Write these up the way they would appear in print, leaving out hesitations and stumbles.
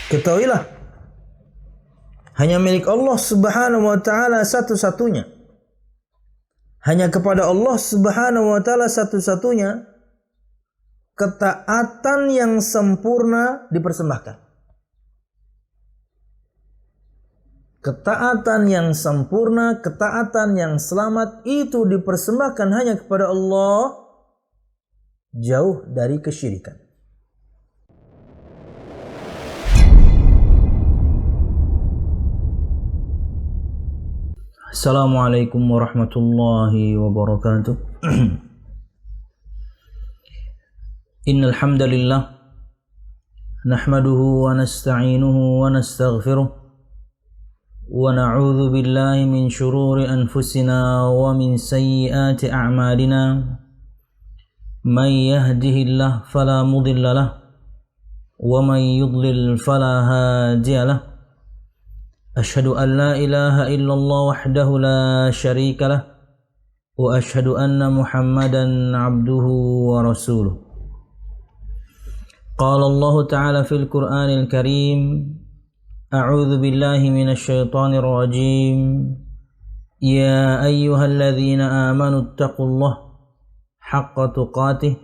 Ketahuilah, hanya milik Allah Subhanahu wa taala satu-satunya. Hanya kepada Allah Subhanahu wa taala satu-satunya ketaatan yang sempurna dipersembahkan. Ketaatan yang sempurna, ketaatan yang selamat itu dipersembahkan hanya kepada Allah, jauh dari kesyirikan. Assalamualaikum warahmatullahi wabarakatuh. Innal hamdalillah nahmaduhu wa nasta'inuhu wa nastaghfiruh wa na'udzu billahi min shururi anfusina wa min sayyiati a'malina. May yahdihillahu fala mudilla lahu wa may yudlil fala hadiya lahu. Asyhadu an la ilaha illallah wahdahu la syarika lah wa asyhadu anna Muhammadan abduhu wa rasuluh. Qala Allah Ta'ala fil Qur'anil Karim, a'udzu billahi minasy syaithanir rajim. Ya ayyuhalladzina amanu taqullaha haqqa tuqatih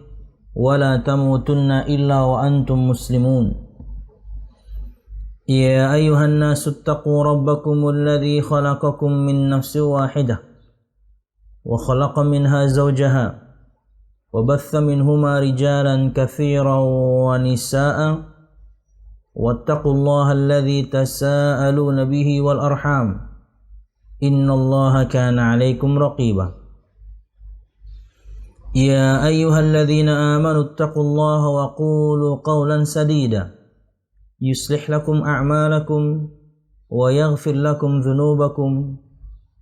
wa la tamutunna illa wa antum muslimun. يا أيها الناس اتقوا ربكم الذي خلقكم من نفس واحدة وخلق منها زوجها وبث منهما رجالا كثيرا ونساء واتقوا الله الذي تساءلون به والأرحام إن الله كان عليكم رقيبا يا أيها الذين آمنوا اتقوا الله وقولوا قولا سديدا يصلح لكم أعمالكم ويغفر لكم ذنوبكم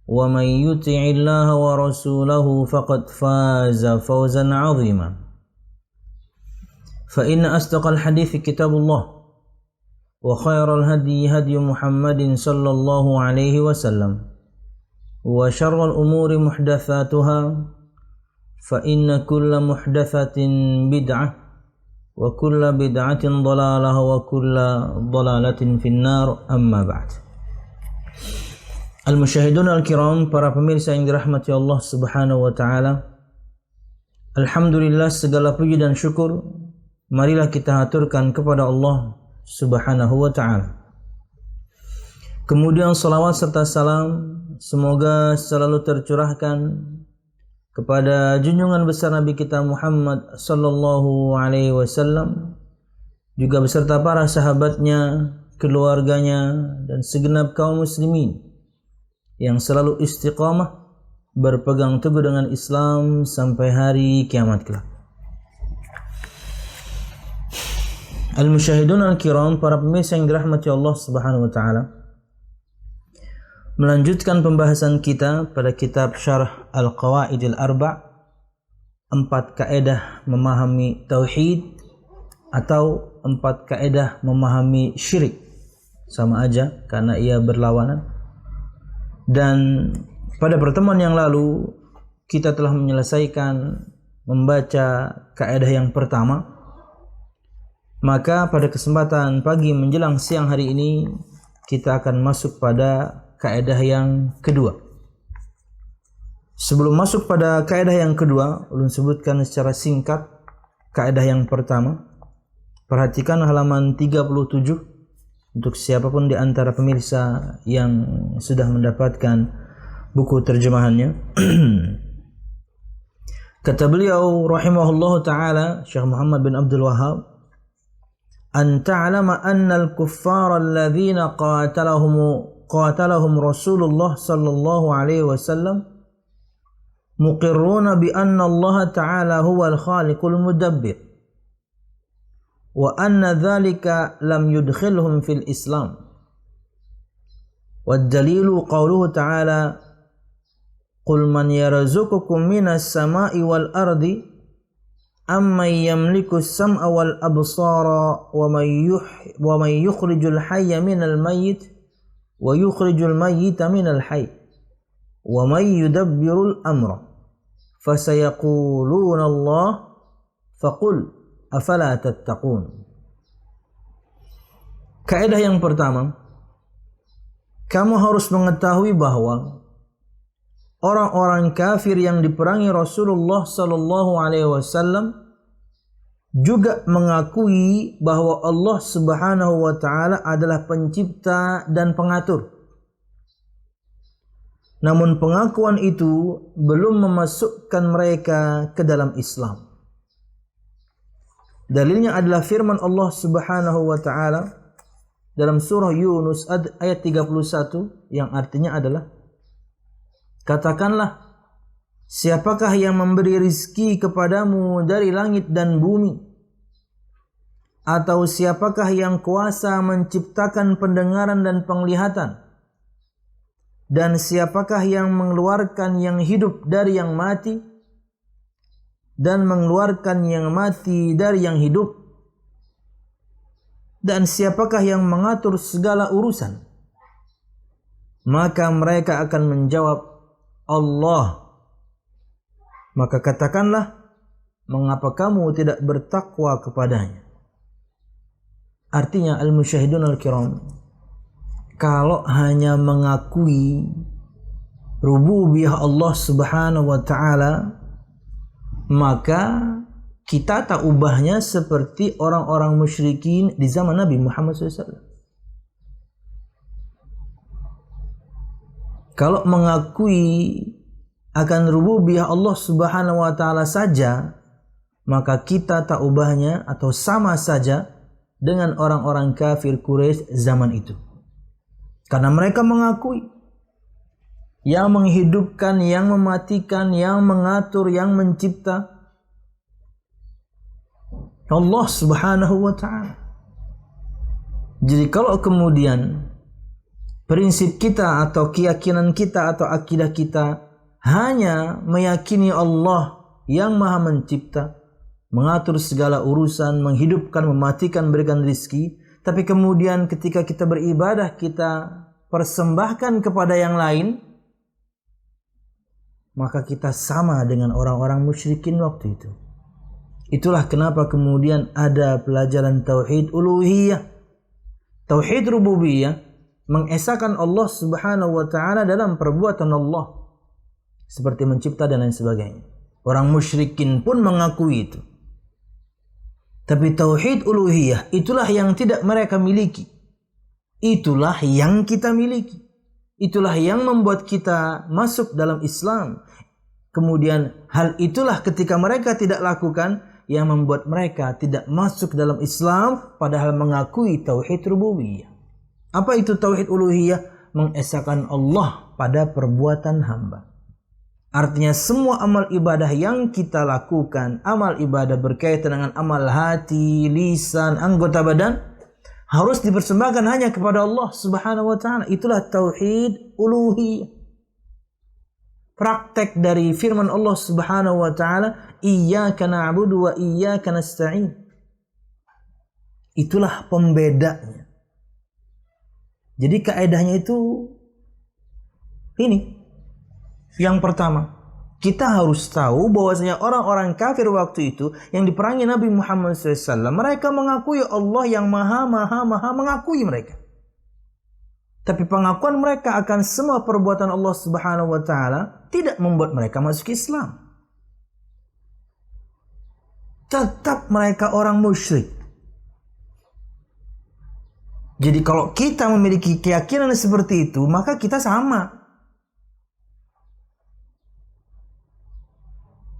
ومن يطع الله ورسوله فقد فاز فوزا عظيما فإن أصدق الحديث كتاب الله وخير الهدي هدي محمد صلى الله عليه وسلم وشر الأمور محدثاتها فإن كل محدثة بدعة wa kullu bid'atin dhalalah wa kullu dhalalatin finnar, amma ba'd. Al-musyahidun al-kiram, para pemirsa yang dirahmati Allah Subhanahu wa taala. Alhamdulillah, segala puji dan syukur marilah kita haturkan kepada Allah Subhanahu wa taala. Kemudian salawat serta salam semoga selalu tercurahkan kepada junjungan besar Nabi kita Muhammad sallallahu alaihi wasallam, juga beserta para sahabatnya, keluarganya, dan segenap kaum muslimin yang selalu istiqamah berpegang teguh dengan Islam sampai hari kiamat kelak. Al-musyahidun al-kiram, para pemirsa yang dirahmati Allah Subhanahu wa taala, melanjutkan pembahasan kita pada kitab Syarah Al-Qawaidil Arba', 4 kaedah memahami tauhid atau 4 kaedah memahami syirik. Sama aja karena ia berlawanan. Dan pada pertemuan yang lalu kita telah menyelesaikan membaca kaedah yang pertama. Maka pada kesempatan pagi menjelang siang hari ini kita akan masuk pada kaedah yang kedua. Sebelum masuk pada kaedah yang kedua, ulun sebutkan secara singkat kaedah yang pertama. Perhatikan halaman 37 untuk siapapun di antara pemirsa yang sudah mendapatkan buku terjemahannya. Kata beliau rahimahullahu taala, Syekh Muhammad bin Abdul Wahhab, an ta'lama anna al-kuffara alladhina qatalahum Rasulullah sallallahu alaihi wasallam muqirruna bi anna Allah ta'ala huwa al-khaliqul mudabbir wa anna dhalika lam yudkhilhum fil Islam. Wad dalilu qawluhu ta'ala qul man yarzuqukum minas sama'i wal ardi amman yamliku as-sam'a wal absara wa man yukhrijul hayya minal mayyit wa yukhrijul mayyita minal hayy wa man yudabbirul amra fasayaquluna Allah faqul afala tattaqun. Kaidah yang pertama, kamu harus mengetahui bahwa orang-orang kafir yang diperangi Rasulullah sallallahu alaihi wasallam juga mengakui bahwa Allah Subhanahu wa taala adalah pencipta dan pengatur. Namun pengakuan itu belum memasukkan mereka ke dalam Islam. Dalilnya adalah firman Allah Subhanahu wa taala dalam surah Yunus ayat 31 yang artinya adalah, katakanlah, siapakah yang memberi rizki kepadamu dari langit dan bumi? Atau siapakah yang kuasa menciptakan pendengaran dan penglihatan? Dan siapakah yang mengeluarkan yang hidup dari yang mati? Dan mengeluarkan yang mati dari yang hidup? Dan siapakah yang mengatur segala urusan? Maka mereka akan menjawab, Allah. Maka katakanlah, mengapa kamu tidak bertakwa kepadanya? Artinya al-musyahidun al-kiram, kalau hanya mengakui rububiyah Allah Subhanahu wa taala, maka kita tak ubahnya seperti orang-orang musyrikin di zaman Nabi Muhammad SAW. Kalau mengakui akan rububiyah Allah Subhanahu wa taala saja, maka kita tak ubahnya atau sama saja dengan orang-orang kafir Quraisy zaman itu. Karena mereka mengakui yang menghidupkan, yang mematikan, yang mengatur, yang mencipta Allah Subhanahu wa taala. Jadi kalau kemudian prinsip kita atau keyakinan kita atau akidah kita hanya meyakini Allah yang Maha Mencipta, mengatur segala urusan, menghidupkan, mematikan, memberikan rizki, tapi kemudian ketika kita beribadah kita persembahkan kepada yang lain, maka kita sama dengan orang-orang musyrikin waktu itu. Itulah kenapa kemudian ada pelajaran tauhid uluhiyah. Tauhid rububiyah mengesahkan Allah Subhanahu wa taala dalam perbuatan Allah, seperti mencipta dan lain sebagainya. Orang musyrikin pun mengakui itu. Tapi tauhid uluhiyah itulah yang tidak mereka miliki. Itulah yang kita miliki. Itulah yang membuat kita masuk dalam Islam. Kemudian hal itulah ketika mereka tidak lakukan yang membuat mereka tidak masuk dalam Islam padahal mengakui tauhid rububiyah. Apa itu tauhid uluhiyah? Mengesahkan Allah pada perbuatan hamba. Artinya semua amal ibadah yang kita lakukan, amal ibadah berkaitan dengan amal hati, lisan, anggota badan, harus dipersembahkan hanya kepada Allah Subhanahu wa taala. Itulah tauhid uluhiyah. Praktek dari firman Allah Subhanahu wa taala, iyyaka na'budu wa iyyaka nasta'in. Itulah pembedanya. Jadi kaedahnya itu ini. Yang pertama, kita harus tahu bahwasanya orang-orang kafir waktu itu yang diperangi Nabi Muhammad SAW, mereka mengakui Allah yang maha mengakui mereka. Tapi pengakuan mereka akan semua perbuatan Allah Subhanahu wa taala tidak membuat mereka masuk Islam. Tetap mereka orang musyrik. Jadi kalau kita memiliki keyakinan seperti itu, maka kita sama.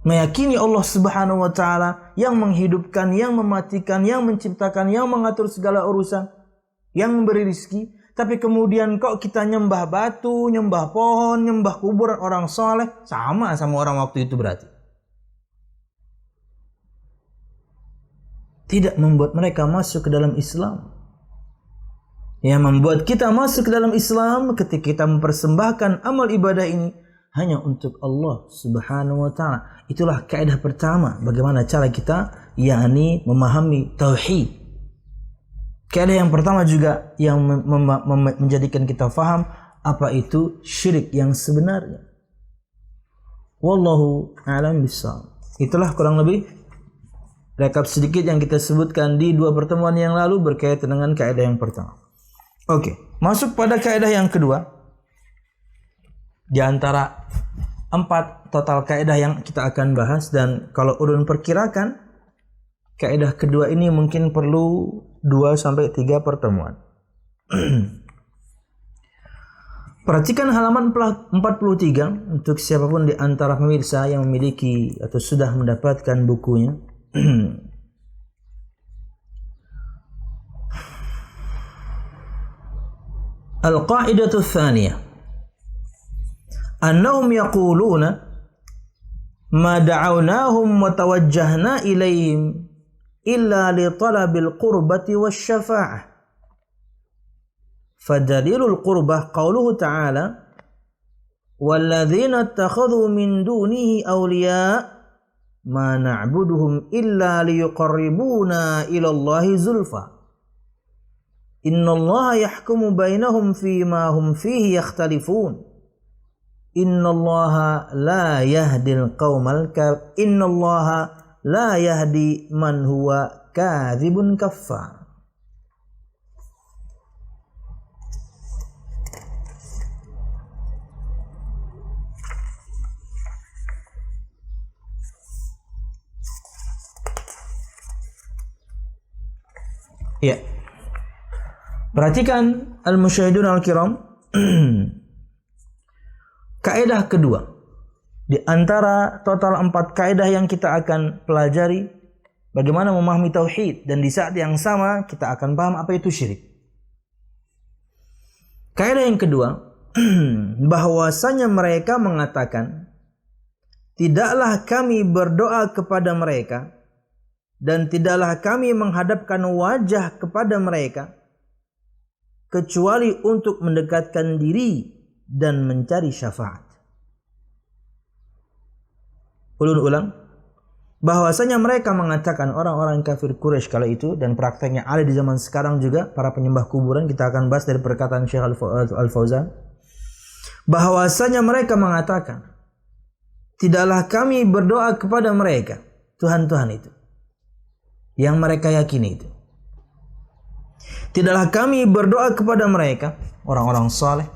Meyakini Allah Subhanahu wa taala yang menghidupkan, yang mematikan, yang menciptakan, yang mengatur segala urusan, yang memberi rizki. Tapi kemudian kok kita nyembah batu, nyembah pohon, nyembah kuburan orang soleh, sama orang waktu itu berarti. Tidak membuat mereka masuk ke dalam Islam. Yang membuat kita masuk ke dalam Islam ketika kita mempersembahkan amal ibadah ini hanya untuk Allah Subhanahu wa taala. Itulah kaidah pertama bagaimana cara kita yakni memahami tauhid. Kaidah yang pertama juga yang menjadikan kita faham apa itu syirik yang sebenarnya. Wallahu a'lam bishawab. Itulah kurang lebih rekap sedikit yang kita sebutkan di 2 pertemuan yang lalu berkaitan dengan kaidah yang pertama. Oke, masuk pada kaidah yang kedua. Di antara 4 total kaidah yang kita akan bahas, dan kalau ulun perkirakan kaidah kedua ini mungkin perlu 2 sampai 3 pertemuan. Perhatikan halaman 43 untuk siapapun di antara pemirsa yang memiliki atau sudah mendapatkan bukunya. Al-qa'idatu tsaniyah annahum yaquluna ma da'awnahum wa tawajjahna ilayhim illa li talabil qurbati wasyafa'ah. Fadalilul qurbah qauluhu ta'ala walladzina ittakhadhu min dunihi awliya ma na'buduhum illa liyuqarribuna ila Allahi zulfa innallaha yahkumu bainahum fima hum fihi yakhtalifun innallaha la yahdil qaumal innallaha la yahdi man huwa kadzibun kaffar. Ya. Perhatikan al-musyahidun al-kiram. Kaidah kedua di antara total 4 kaidah yang kita akan pelajari, bagaimana memahami tauhid, dan di saat yang sama kita akan paham apa itu syirik. Kaidah yang kedua, bahwasanya mereka mengatakan, tidaklah kami berdoa kepada mereka dan tidaklah kami menghadapkan wajah kepada mereka kecuali untuk mendekatkan diri dan mencari syafaat. Ulun ulang, bahwasanya mereka mengatakan, orang-orang kafir Quraisy kala itu, dan prakteknya ada di zaman sekarang juga, para penyembah kuburan, kita akan bahas dari perkataan Syekh Al-Fauzan, bahwasanya mereka mengatakan, tidaklah kami berdoa kepada mereka, Tuhan-Tuhan itu yang mereka yakini itu. Tidaklah kami berdoa kepada mereka, orang-orang saleh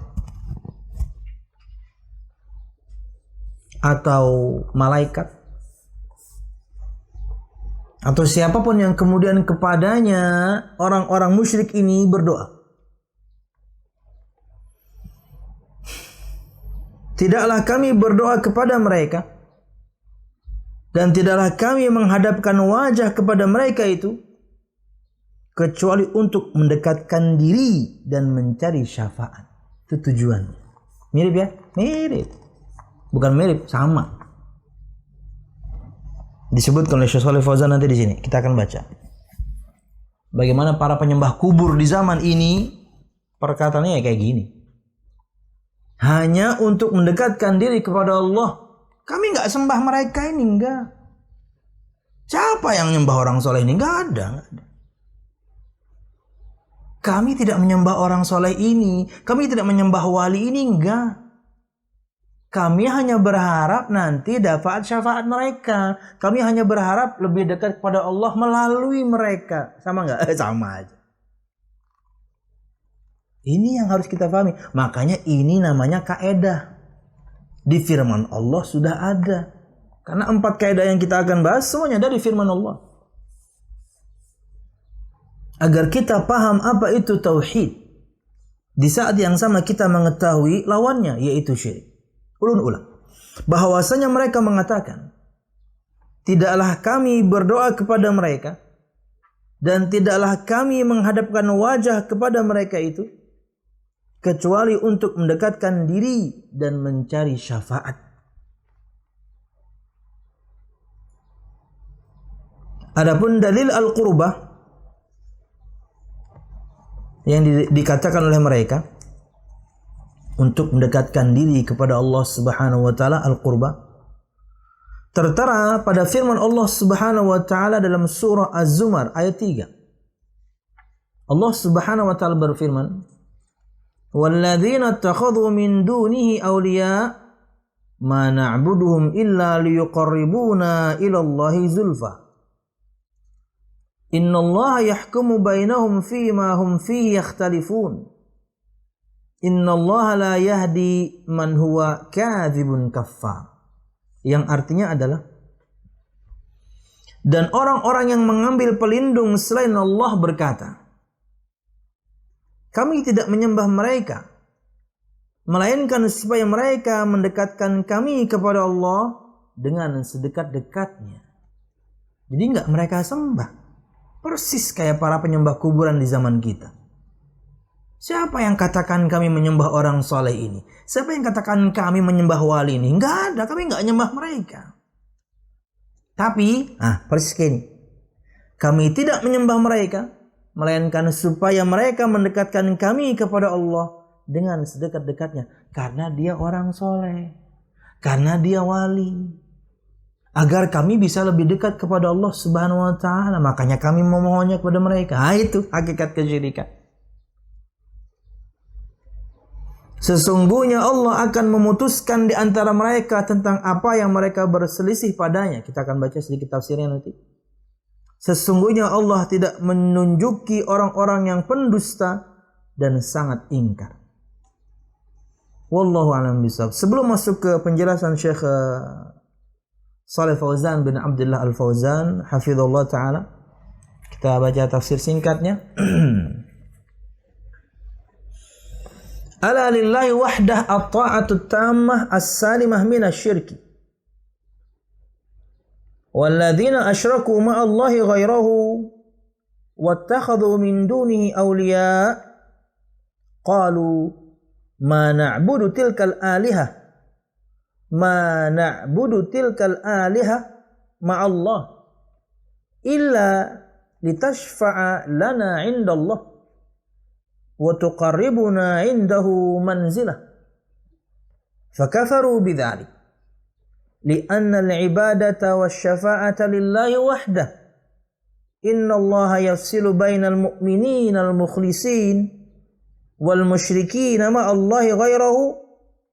atau malaikat atau siapapun yang kemudian kepadanya orang-orang musyrik ini berdoa. Tidaklah kami berdoa kepada mereka dan tidaklah kami menghadapkan wajah kepada mereka itu kecuali untuk mendekatkan diri dan mencari syafaat. Itu tujuannya. Mirip ya? Mirip. Bukan mirip, sama. Disebutkan oleh Syekh Al-Fauzan nanti di sini. Kita akan baca. Bagaimana para penyembah kubur di zaman ini perkataannya kayak gini. Hanya untuk mendekatkan diri kepada Allah. Kami nggak sembah mereka ini, enggak. Siapa yang menyembah orang soleh ini? Nggak ada. Kami tidak menyembah orang soleh ini. Kami tidak menyembah wali ini, enggak. Kami hanya berharap nanti dapat syafaat mereka. Kami hanya berharap lebih dekat kepada Allah melalui mereka. Sama enggak? Sama aja. Ini yang harus kita pahami. Makanya ini namanya kaidah. Di firman Allah sudah ada. Karena 4 kaidah yang kita akan bahas semuanya dari firman Allah. Agar kita paham apa itu tauhid. Di saat yang sama kita mengetahui lawannya, yaitu syirik. Ulun ulang. Bahwasanya mereka mengatakan, tidaklah kami berdoa kepada mereka dan tidaklah kami menghadapkan wajah kepada mereka itu kecuali untuk mendekatkan diri dan mencari syafaat. Adapun dalil al-qurbah yang dikatakan oleh mereka untuk mendekatkan diri kepada Allah Subhanahu wa taala, al-qurbah, tertera pada firman Allah Subhanahu wa taala dalam surah Az-Zumar ayat 3. Allah Subhanahu wa taala berfirman, "Walladzina ittakhadhu min dunihi awliya ma na'buduhum illa liyuqarribuna ila Allahi zulfa." Innallaha yahkumu bainahum fima hum fihi yakhtalifun. Innallaha la yahdi man huwa kadzibun kaffar. Yang artinya adalah, dan orang-orang yang mengambil pelindung selain Allah berkata, kami tidak menyembah mereka, melainkan supaya mereka mendekatkan kami kepada Allah dengan sedekat-dekatnya. Jadi enggak mereka sembah. Persis kayak para penyembah kuburan di zaman kita. Siapa yang katakan kami menyembah orang soleh ini? Siapa yang katakan kami menyembah wali ini? Enggak ada, kami enggak menyembah mereka. Tapi, persis gini. Kami tidak menyembah mereka, melainkan supaya mereka mendekatkan kami kepada Allah dengan sedekat-dekatnya. Karena dia orang soleh. Karena dia wali. Agar kami bisa lebih dekat kepada Allah Subhanahu wa ta'ala. Makanya kami memohonnya kepada mereka. Itu hakikat kesyirikan. Sesungguhnya Allah akan memutuskan di antara mereka tentang apa yang mereka berselisih padanya. Kita akan baca sedikit tafsirnya nanti. Sesungguhnya Allah tidak menunjuki orang-orang yang pendusta dan sangat ingkar. Wallahu a'lam bishawab. Sebelum masuk ke penjelasan Syekh Shalih Fauzan bin Abdullah Al-Fauzan hafizallahu taala, kita baca tafsir singkatnya. Ala lillahi wahdah at-ta'atu tammah as-salimah minasyirki. Walladzina asyraku ma'allahi ghairahu wattakhadhu min dunihi awliya qalu ma na'budu tilkal alihah ma na'budu tilkal aliha ma'allah illa litashfa'a lana 'indallah wa tuqarribuna 'indahu manzilah fakafaru bidzalik li'anna al-'ibadata wasyafa'ata lillahi wahdah innallaha yafsilu bainal mu'minina al-mukhlisin wal musyrikina ma'allahi ghairahu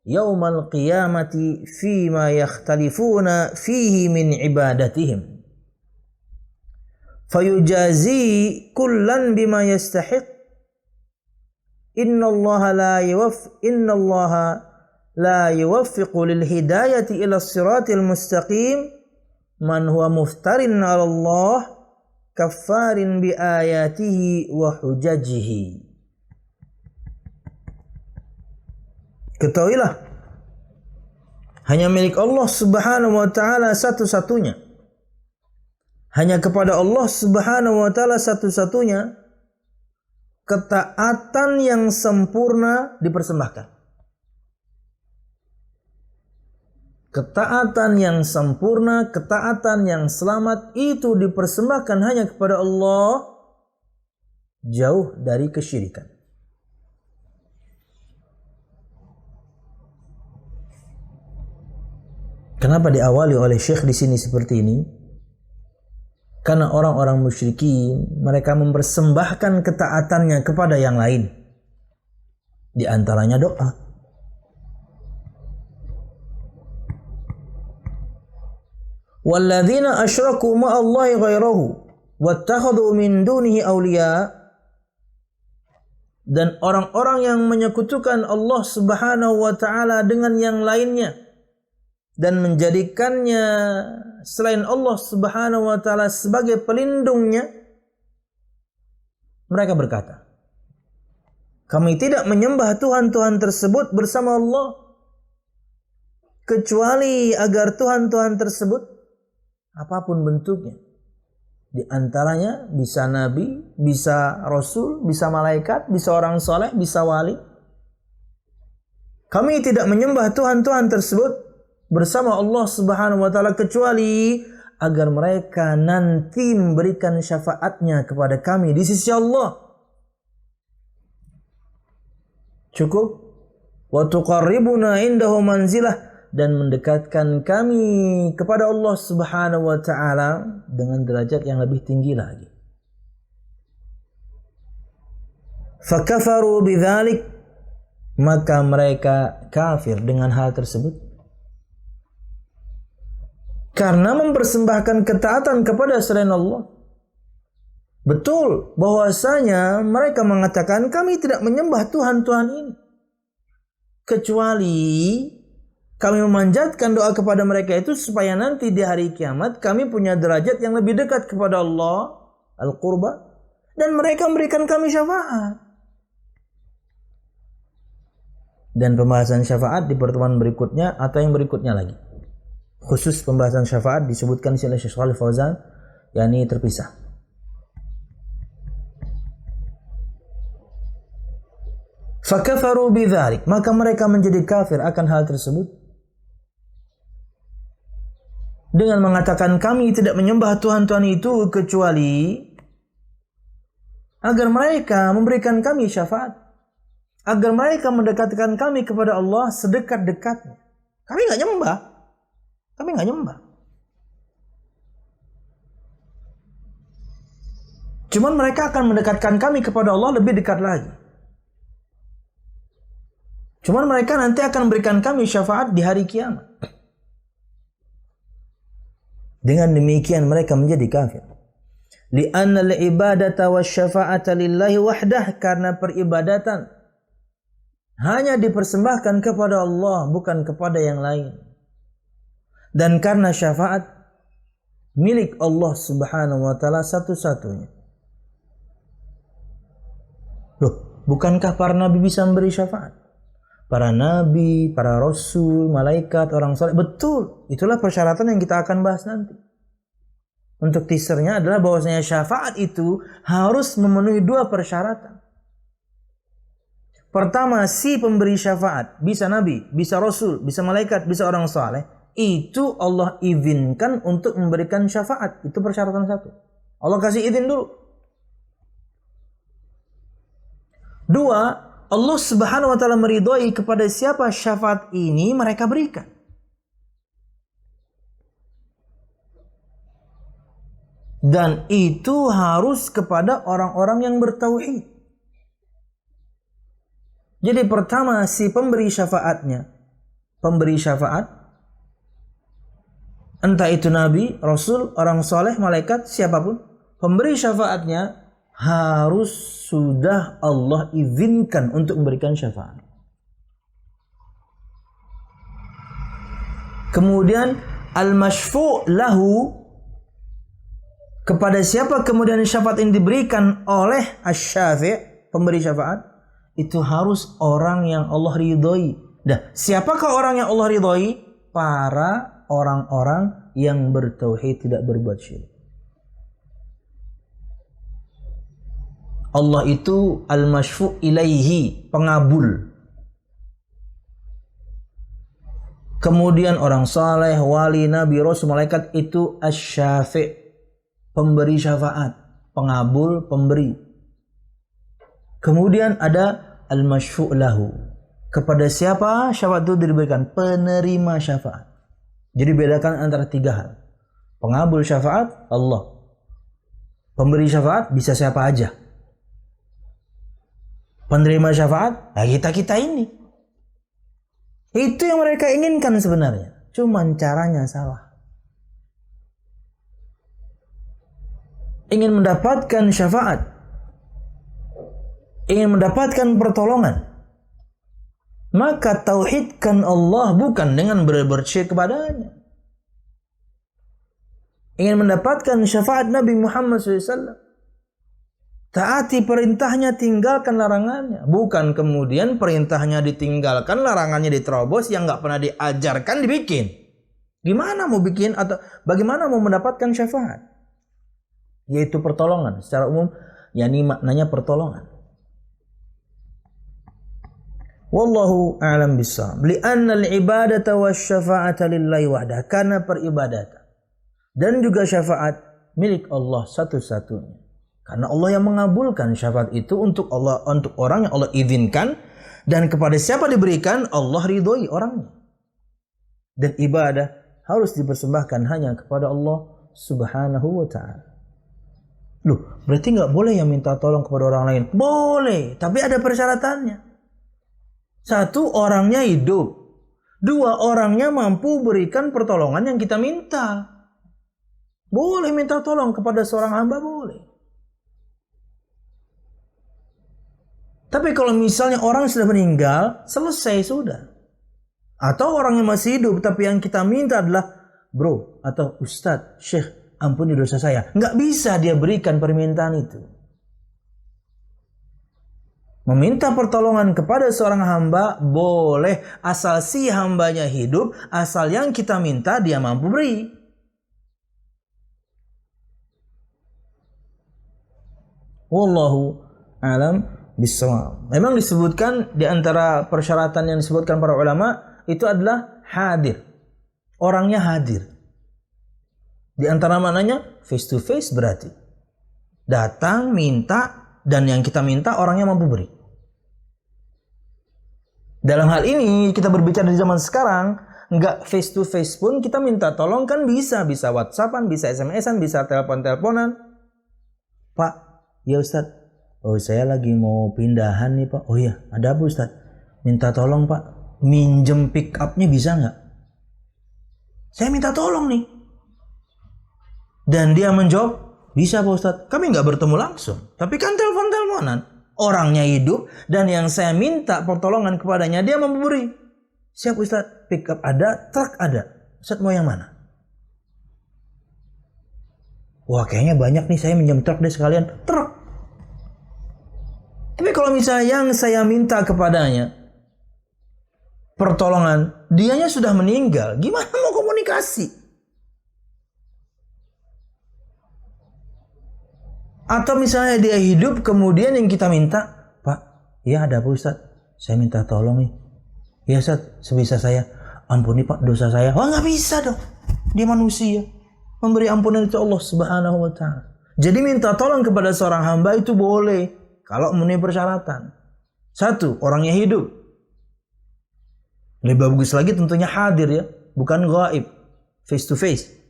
yaumal qiyamati fima yakhtalifuna fihi min ibadatihim fayujazi kullan bima yastahiq innallaha la yuwaffiqu lil hidayati ila siratil mustaqim man huwa muftarin 'ala Allah kaffarin bi ayatihi wa hujajihi. Ketahuilah, hanya milik Allah Subhanahu wa ta'ala satu-satunya. Hanya kepada Allah Subhanahu wa ta'ala satu-satunya ketaatan yang sempurna dipersembahkan. Ketaatan yang sempurna, ketaatan yang selamat itu dipersembahkan hanya kepada Allah, jauh dari kesyirikan. Kenapa diawali oleh Syekh di sini seperti ini? Karena orang-orang musyrikin mereka mempersembahkan ketaatannya kepada yang lain. Di antaranya doa. Walladzina asyraku ma'allahi ghairahu wattakhadhu min dunihi awliya. Dan orang-orang yang menyekutukan Allah Subhanahu wa ta'ala dengan yang lainnya dan menjadikannya selain Allah Subhanahu wa ta'ala sebagai pelindungnya, mereka berkata, kami tidak menyembah Tuhan-Tuhan tersebut bersama Allah kecuali agar Tuhan-Tuhan tersebut apapun bentuknya, di antaranya bisa nabi, bisa rasul, bisa malaikat, bisa orang soleh, bisa wali, kami tidak menyembah Tuhan-Tuhan tersebut bersama Allah Subhanahu wa ta'ala kecuali agar mereka nanti memberikan syafaatnya kepada kami di sisi Allah. Cukup. Wa tuqarribuna indahu manzilah, dan mendekatkan kami kepada Allah Subhanahu wa ta'ala dengan derajat yang lebih tinggi lagi. Fakafaru bidzalik, maka mereka kafir dengan hal tersebut. Karena mempersembahkan ketaatan kepada selain Allah. Betul bahwasanya mereka mengatakan kami tidak menyembah Tuhan-Tuhan ini, kecuali kami memanjatkan doa kepada mereka itu supaya nanti di hari kiamat kami punya derajat yang lebih dekat kepada Allah, al-qurba, dan mereka memberikan kami syafaat. Dan pembahasan syafaat di pertemuan berikutnya atau yang berikutnya lagi. Khusus pembahasan syafaat disebutkan oleh Syekh Shalih Fauzan, yakni terpisah. Fakafaru bidzalik, maka mereka menjadi kafir akan hal tersebut dengan mengatakan kami tidak menyembah Tuhan-Tuhan itu kecuali agar mereka memberikan kami syafaat, agar mereka mendekatkan kami kepada Allah sedekat-dekatnya. Kami nggak nyembah. Cuman mereka akan mendekatkan kami kepada Allah lebih dekat lagi. Cuman mereka nanti akan memberikan kami syafaat di hari kiamat. Dengan demikian mereka menjadi kafir. Li'anna al-ibadata wasyafa'ata lillahi wahdah, karena peribadatan hanya dipersembahkan kepada Allah, bukan kepada yang lain. Dan karena syafaat milik Allah Subhanahu wa taala satu-satunya. Loh, bukankah para nabi bisa memberi syafaat? Para nabi, para rasul, malaikat, orang saleh. Betul. Itulah persyaratan yang kita akan bahas nanti. Untuk teasernya adalah bahwasanya syafaat itu harus memenuhi dua persyaratan. Pertama, si pemberi syafaat, bisa nabi, bisa rasul, bisa malaikat, bisa orang saleh, itu Allah izinkan untuk memberikan syafaat. Itu persyaratan satu. Allah kasih izin dulu. Dua, Allah Subhanahu wa taala meridhai kepada siapa syafaat ini mereka berikan. Dan itu harus kepada orang-orang yang bertauhid. Jadi pertama si pemberi syafaatnya, pemberi syafaat, entah itu nabi, rasul, orang soleh, malaikat, siapapun, pemberi syafaatnya harus sudah Allah izinkan untuk memberikan syafaat. Kemudian al-masyfu' lahu, kepada siapa kemudian syafaat ini diberikan oleh asy-syafi', pemberi syafaat, itu harus orang yang Allah ridhoi. Dah, siapakah orang yang Allah ridhoi? Para orang-orang yang bertauhid, tidak berbuat syirik. Allah itu al-masyfu' ilaihi, pengabul. Kemudian orang saleh, wali, nabi, rasul, malaikat itu asy-syafi', pemberi syafaat, pengabul, pemberi. Kemudian ada al-masyfu' lahu. Kepada siapa syafaat itu diberikan? Penerima syafaat. Jadi bedakan antara tiga hal. Pengabul syafaat Allah. Pemberi syafaat bisa siapa aja. Penerima syafaat, ya kita ini. Itu yang mereka inginkan sebenarnya. Cuman caranya salah. Ingin mendapatkan syafaat, ingin mendapatkan pertolongan, maka tauhidkan Allah bukan dengan berbuat syirik kepadanya. Ingin mendapatkan syafaat Nabi Muhammad SAW, taati perintahnya, tinggalkan larangannya. Bukan kemudian perintahnya ditinggalkan, larangannya diterobos, yang nggak pernah diajarkan dibikin. Gimana mau bikin atau bagaimana mau mendapatkan syafaat? Yaitu pertolongan. Secara umum, yakni maknanya pertolongan. Wallahu a'lam bishawab. Li'anna al-ibadata wasyafa'ata lillahi wahdah. Karena peribadatan dan juga syafaat milik Allah satu-satunya. Karena Allah yang mengabulkan syafaat itu untuk Allah, untuk orang yang Allah izinkan, dan kepada siapa diberikan Allah ridhoi orangnya. Dan ibadah harus dipersembahkan hanya kepada Allah Subhanahu wa ta'ala. Loh, berarti nggak boleh yang minta tolong kepada orang lain? Boleh, tapi ada persyaratannya. Satu, orangnya hidup. Dua, orangnya mampu berikan pertolongan yang kita minta. Boleh minta tolong kepada seorang hamba, boleh. Tapi kalau misalnya orang sudah meninggal, selesai sudah. Atau orang yang masih hidup, tapi yang kita minta adalah, bro atau ustadz, syekh, ampuni dosa saya. Nggak bisa dia berikan permintaan itu. Meminta pertolongan kepada seorang hamba boleh, asal si hambanya hidup, asal yang kita minta dia mampu beri. Wallahu alam bisawab. Memang disebutkan di antara persyaratan yang disebutkan para ulama itu adalah hadir. Orangnya hadir. Di antara maknanya face to face berarti datang minta, dan yang kita minta orangnya mampu beri. Dalam hal ini kita berbicara di zaman sekarang, nggak face to face pun kita minta tolong kan bisa WhatsAppan, bisa SMS-an, bisa telepon-teleponan. Pak, ya Ustaz, oh saya lagi mau pindahan nih Pak. Oh iya, ada apa Ustaz? Minta tolong Pak, minjem pick up-nya bisa nggak? Saya minta tolong nih. Dan dia menjawab, bisa Pak Ustaz. Kami nggak bertemu langsung, tapi kan telepon-teleponan. Orangnya hidup dan yang saya minta pertolongan kepadanya dia memberi. Siap Ustaz, pick up ada, truk ada. Ustaz mau yang mana? Wah kayaknya banyak nih, saya minjem truk deh sekalian. Truk. Tapi kalau misalnya yang saya minta kepadanya pertolongan, dianya sudah meninggal, gimana mau komunikasi? Atau misalnya dia hidup, kemudian yang kita minta, Pak, ya ada apa Ustaz? Saya minta tolong nih. Ya Ustaz, sebisa saya, ampuni Pak dosa saya. Wah nggak bisa dong, dia manusia. Memberi ampunan itu Allah Subhanahu wa Ta'ala. Jadi minta tolong kepada seorang hamba itu boleh, kalau memenuhi persyaratan. Satu, orangnya hidup. Lebih bagus lagi tentunya hadir ya, bukan gaib, face to face.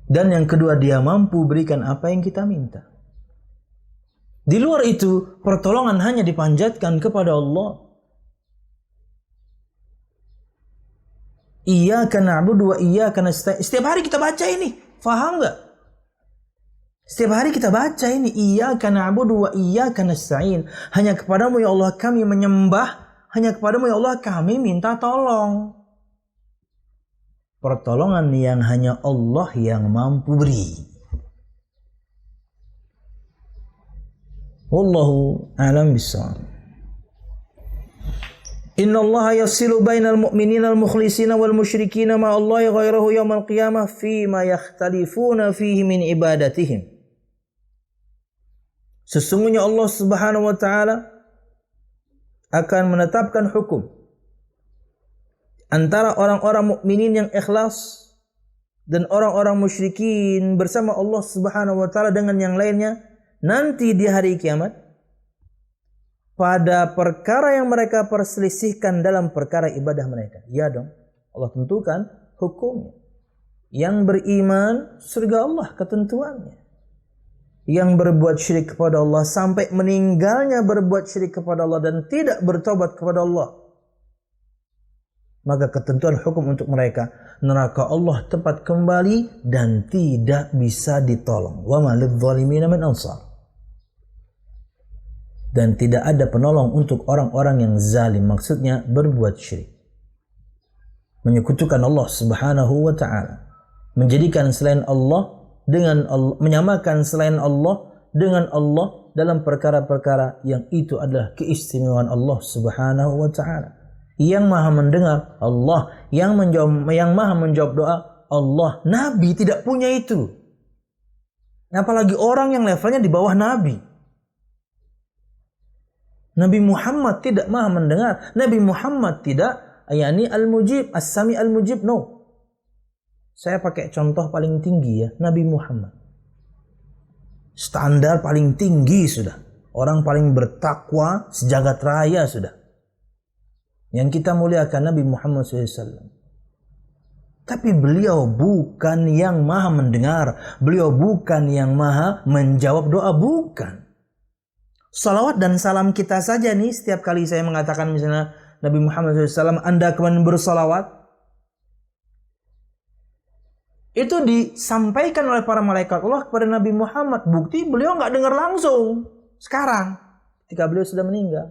Dan yang kedua, dia mampu berikan apa yang kita minta. Di luar itu, pertolongan hanya dipanjatkan kepada Allah. Iyyaka na'budu wa iyyaka nasta'in. Setiap hari kita baca ini, faham nggak? Setiap hari kita baca ini, Iyyaka na'budu wa iyyaka nasta'in. Hanya kepadamu ya Allah kami menyembah, hanya kepadamu ya Allah kami minta tolong. Pertolongan yang hanya Allah yang mampu beri. Wallahu a'lam bishawab. Inna Allah yafsilu bainal mu'minina al-mukhlisina wal musyrikina ma Allah ghairahu yawmal qiyamah fi ma yakhtalifuna fihi min ibadatihim. Sesungguhnya Allah Subhanahu wa Ta'ala akan menetapkan hukum antara orang-orang mukminin yang ikhlas dan orang-orang musyrikin bersama Allah Subhanahu wa Ta'ala dengan yang lainnya nanti di hari kiamat pada perkara yang mereka perselisihkan dalam perkara ibadah mereka. Ya dong, Allah tentukan hukumnya. Yang beriman surga Allah ketentuannya. Yang berbuat syirik kepada Allah sampai meninggalnya berbuat syirik kepada Allah dan tidak bertobat kepada Allah, maka ketentuan hukum untuk mereka neraka Allah tempat kembali dan tidak bisa ditolong. Wa ma lidh-dhalimina min ansar. Dan tidak ada penolong untuk orang-orang yang zalim, maksudnya berbuat syirik, menyekutukan Allah Subhanahu wa Ta'ala, menjadikan selain Allah dengan Allah, menyamakan selain Allah dengan Allah dalam perkara-perkara yang itu adalah keistimewaan Allah Subhanahu wa Ta'ala. Yang maha mendengar Allah, yang maha menjawab doa Allah. Nabi tidak punya itu. Apalagi orang yang levelnya di bawah Nabi. Nabi Muhammad tidak maha mendengar. Nabi Muhammad tidak ayani al-mujib, as-sami al-mujib. No. Saya pakai contoh paling tinggi ya, Nabi Muhammad. Standar paling tinggi sudah. Orang paling bertakwa sejagat raya sudah. Yang kita muliakan Nabi Muhammad SAW. Tapi beliau bukan yang maha mendengar. Beliau bukan yang maha menjawab doa. Bukan. Salawat dan salam kita saja nih, setiap kali saya mengatakan misalnya Nabi Muhammad SAW, Anda kemudian bersalawat, Itu disampaikan oleh para malaikat Allah kepada Nabi Muhammad. Bukti beliau nggak dengar langsung sekarang ketika beliau sudah meninggal.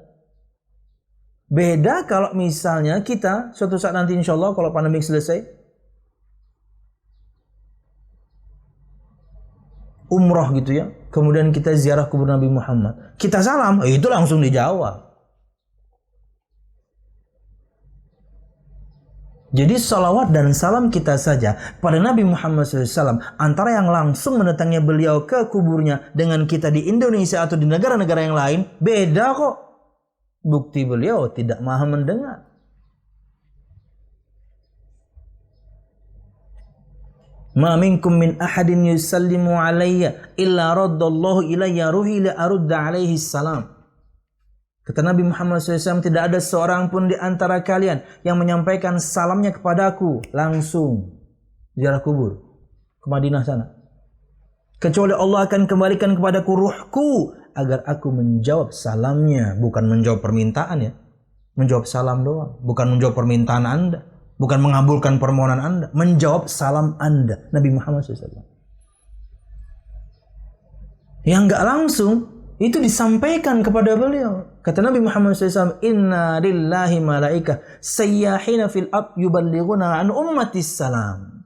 Beda kalau misalnya kita suatu saat nanti insya Allah kalau pandemi selesai, umroh gitu ya, kemudian kita ziarah kubur Nabi Muhammad, kita salam, itu langsung dijawab. Jadi salawat dan salam kita saja pada Nabi Muhammad SAW, antara yang langsung mendatangi beliau ke kuburnya dengan kita di Indonesia atau di negara-negara yang lain, beda kok. Bukti beliau tidak maha mendengar. Ma minkum min ahadin yusallimu alayya illa raddallahu ilayya ruhi la arudda alaihi salam. Kata Nabi Muhammad SAW, tidak ada seorang pun di antara kalian yang menyampaikan salamnya kepadaku langsung ziarah kubur ke Madinah sana, kecuali Allah akan kembalikan kepadaku ruhku agar aku menjawab salamnya. Bukan menjawab permintaan ya, menjawab salam doang, bukan menjawab permintaan Anda, bukan mengabulkan permohonan Anda, menjawab salam Anda. Nabi Muhammad SAW yang enggak langsung itu disampaikan kepada beliau. Kata Nabi Muhammad SAW, inna lillahi malaika sayyahina fil ard yuballighuna an ummatis salam.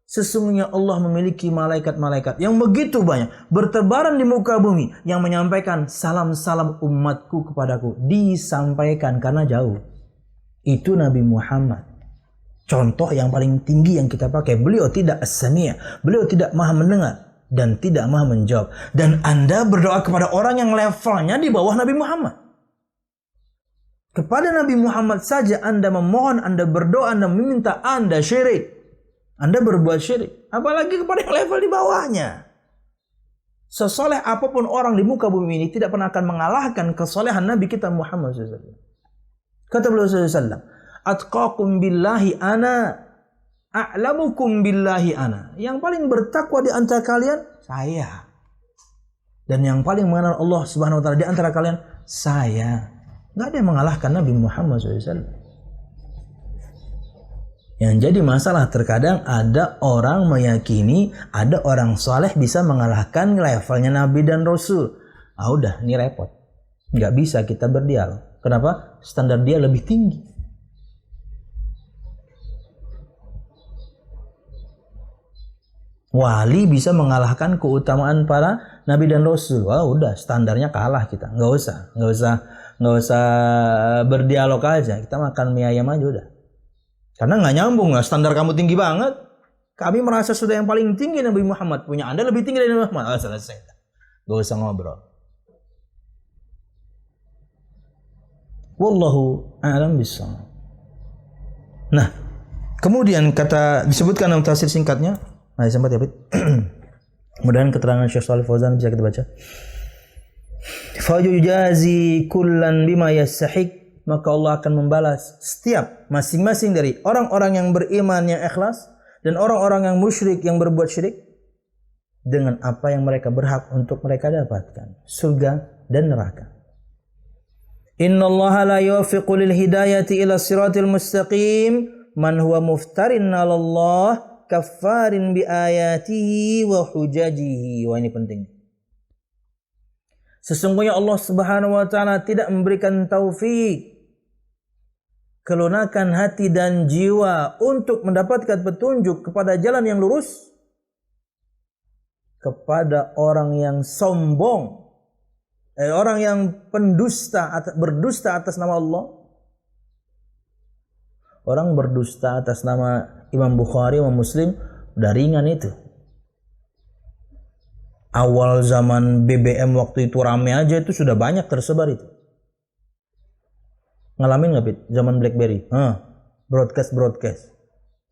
Sesungguhnya Allah memiliki malaikat-malaikat yang begitu banyak bertebaran di muka bumi yang menyampaikan salam-salam umatku kepadaku. Disampaikan karena jauh. Itu Nabi Muhammad. Contoh yang paling tinggi yang kita pakai. Beliau tidak as-sami', beliau tidak maha mendengar dan tidak maha menjawab. Dan Anda berdoa kepada orang yang levelnya di bawah Nabi Muhammad. Kepada Nabi Muhammad saja Anda memohon, Anda berdoa, Anda meminta, Anda syirik. Anda berbuat syirik. Apalagi kepada yang level di bawahnya. Sesoleh apapun orang di muka bumi ini tidak pernah akan mengalahkan kesolehan Nabi kita Muhammad SAW. Kata beliau SAW, atqakum billahi ana, a'lamukum billahi ana. Yang paling bertakwa di antara kalian, saya. Dan yang paling mengenal Allah Subhanahu wa taala di antara kalian, saya. Enggak ada yang mengalahkan Nabi Muhammad SAW. Yang jadi masalah terkadang ada orang meyakini ada orang soleh bisa mengalahkan levelnya Nabi dan Rasul. Ah udah, ini repot. Nggak bisa kita berdialog. Kenapa? Standar dia lebih tinggi. Wali bisa mengalahkan keutamaan para Nabi dan Rasul. Wah udah, standarnya kalah kita. Nggak usah berdialog aja. Kita makan mie ayam aja udah. Karena nggak nyambung lah, standar kamu tinggi banget. Kami merasa sudah yang paling tinggi Nabi Muhammad, punya Anda lebih tinggi dari Nabi Muhammad. Selesai. Gak usah ngobrol. Wallahu a'lam bishawab. Nah, kemudian kata disebutkan dalam tafsir singkatnya. Nah, sempat ya, Bit. Mudah-mudahan keterangan Syekh Shalih Fauzan bisa kita baca. Fa yujazi kullan bima yastahiq, maka Allah akan membalas setiap masing-masing dari orang-orang yang beriman yang ikhlas dan orang-orang yang musyrik yang berbuat syirik dengan apa yang mereka berhak untuk mereka dapatkan, surga dan neraka. Innallaha la yuwaffiqu lil hidayati ila siratil mustaqim man huwa muftarin 'ala Allah kaffarin bi ayatihi wa hujajihi. Wah, ini penting. Sesungguhnya Allah Subhanahu wa taala tidak memberikan taufik, kelunakan hati dan jiwa untuk mendapatkan petunjuk kepada jalan yang lurus kepada orang yang sombong, orang yang berdusta atas nama Allah. Orang berdusta atas nama Imam Bukhari, Imam Muslim, udah ringan itu. Awal zaman BBM waktu itu rame aja itu sudah banyak tersebar itu. Ngalamin nggak, Pit? Zaman BlackBerry. Broadcast.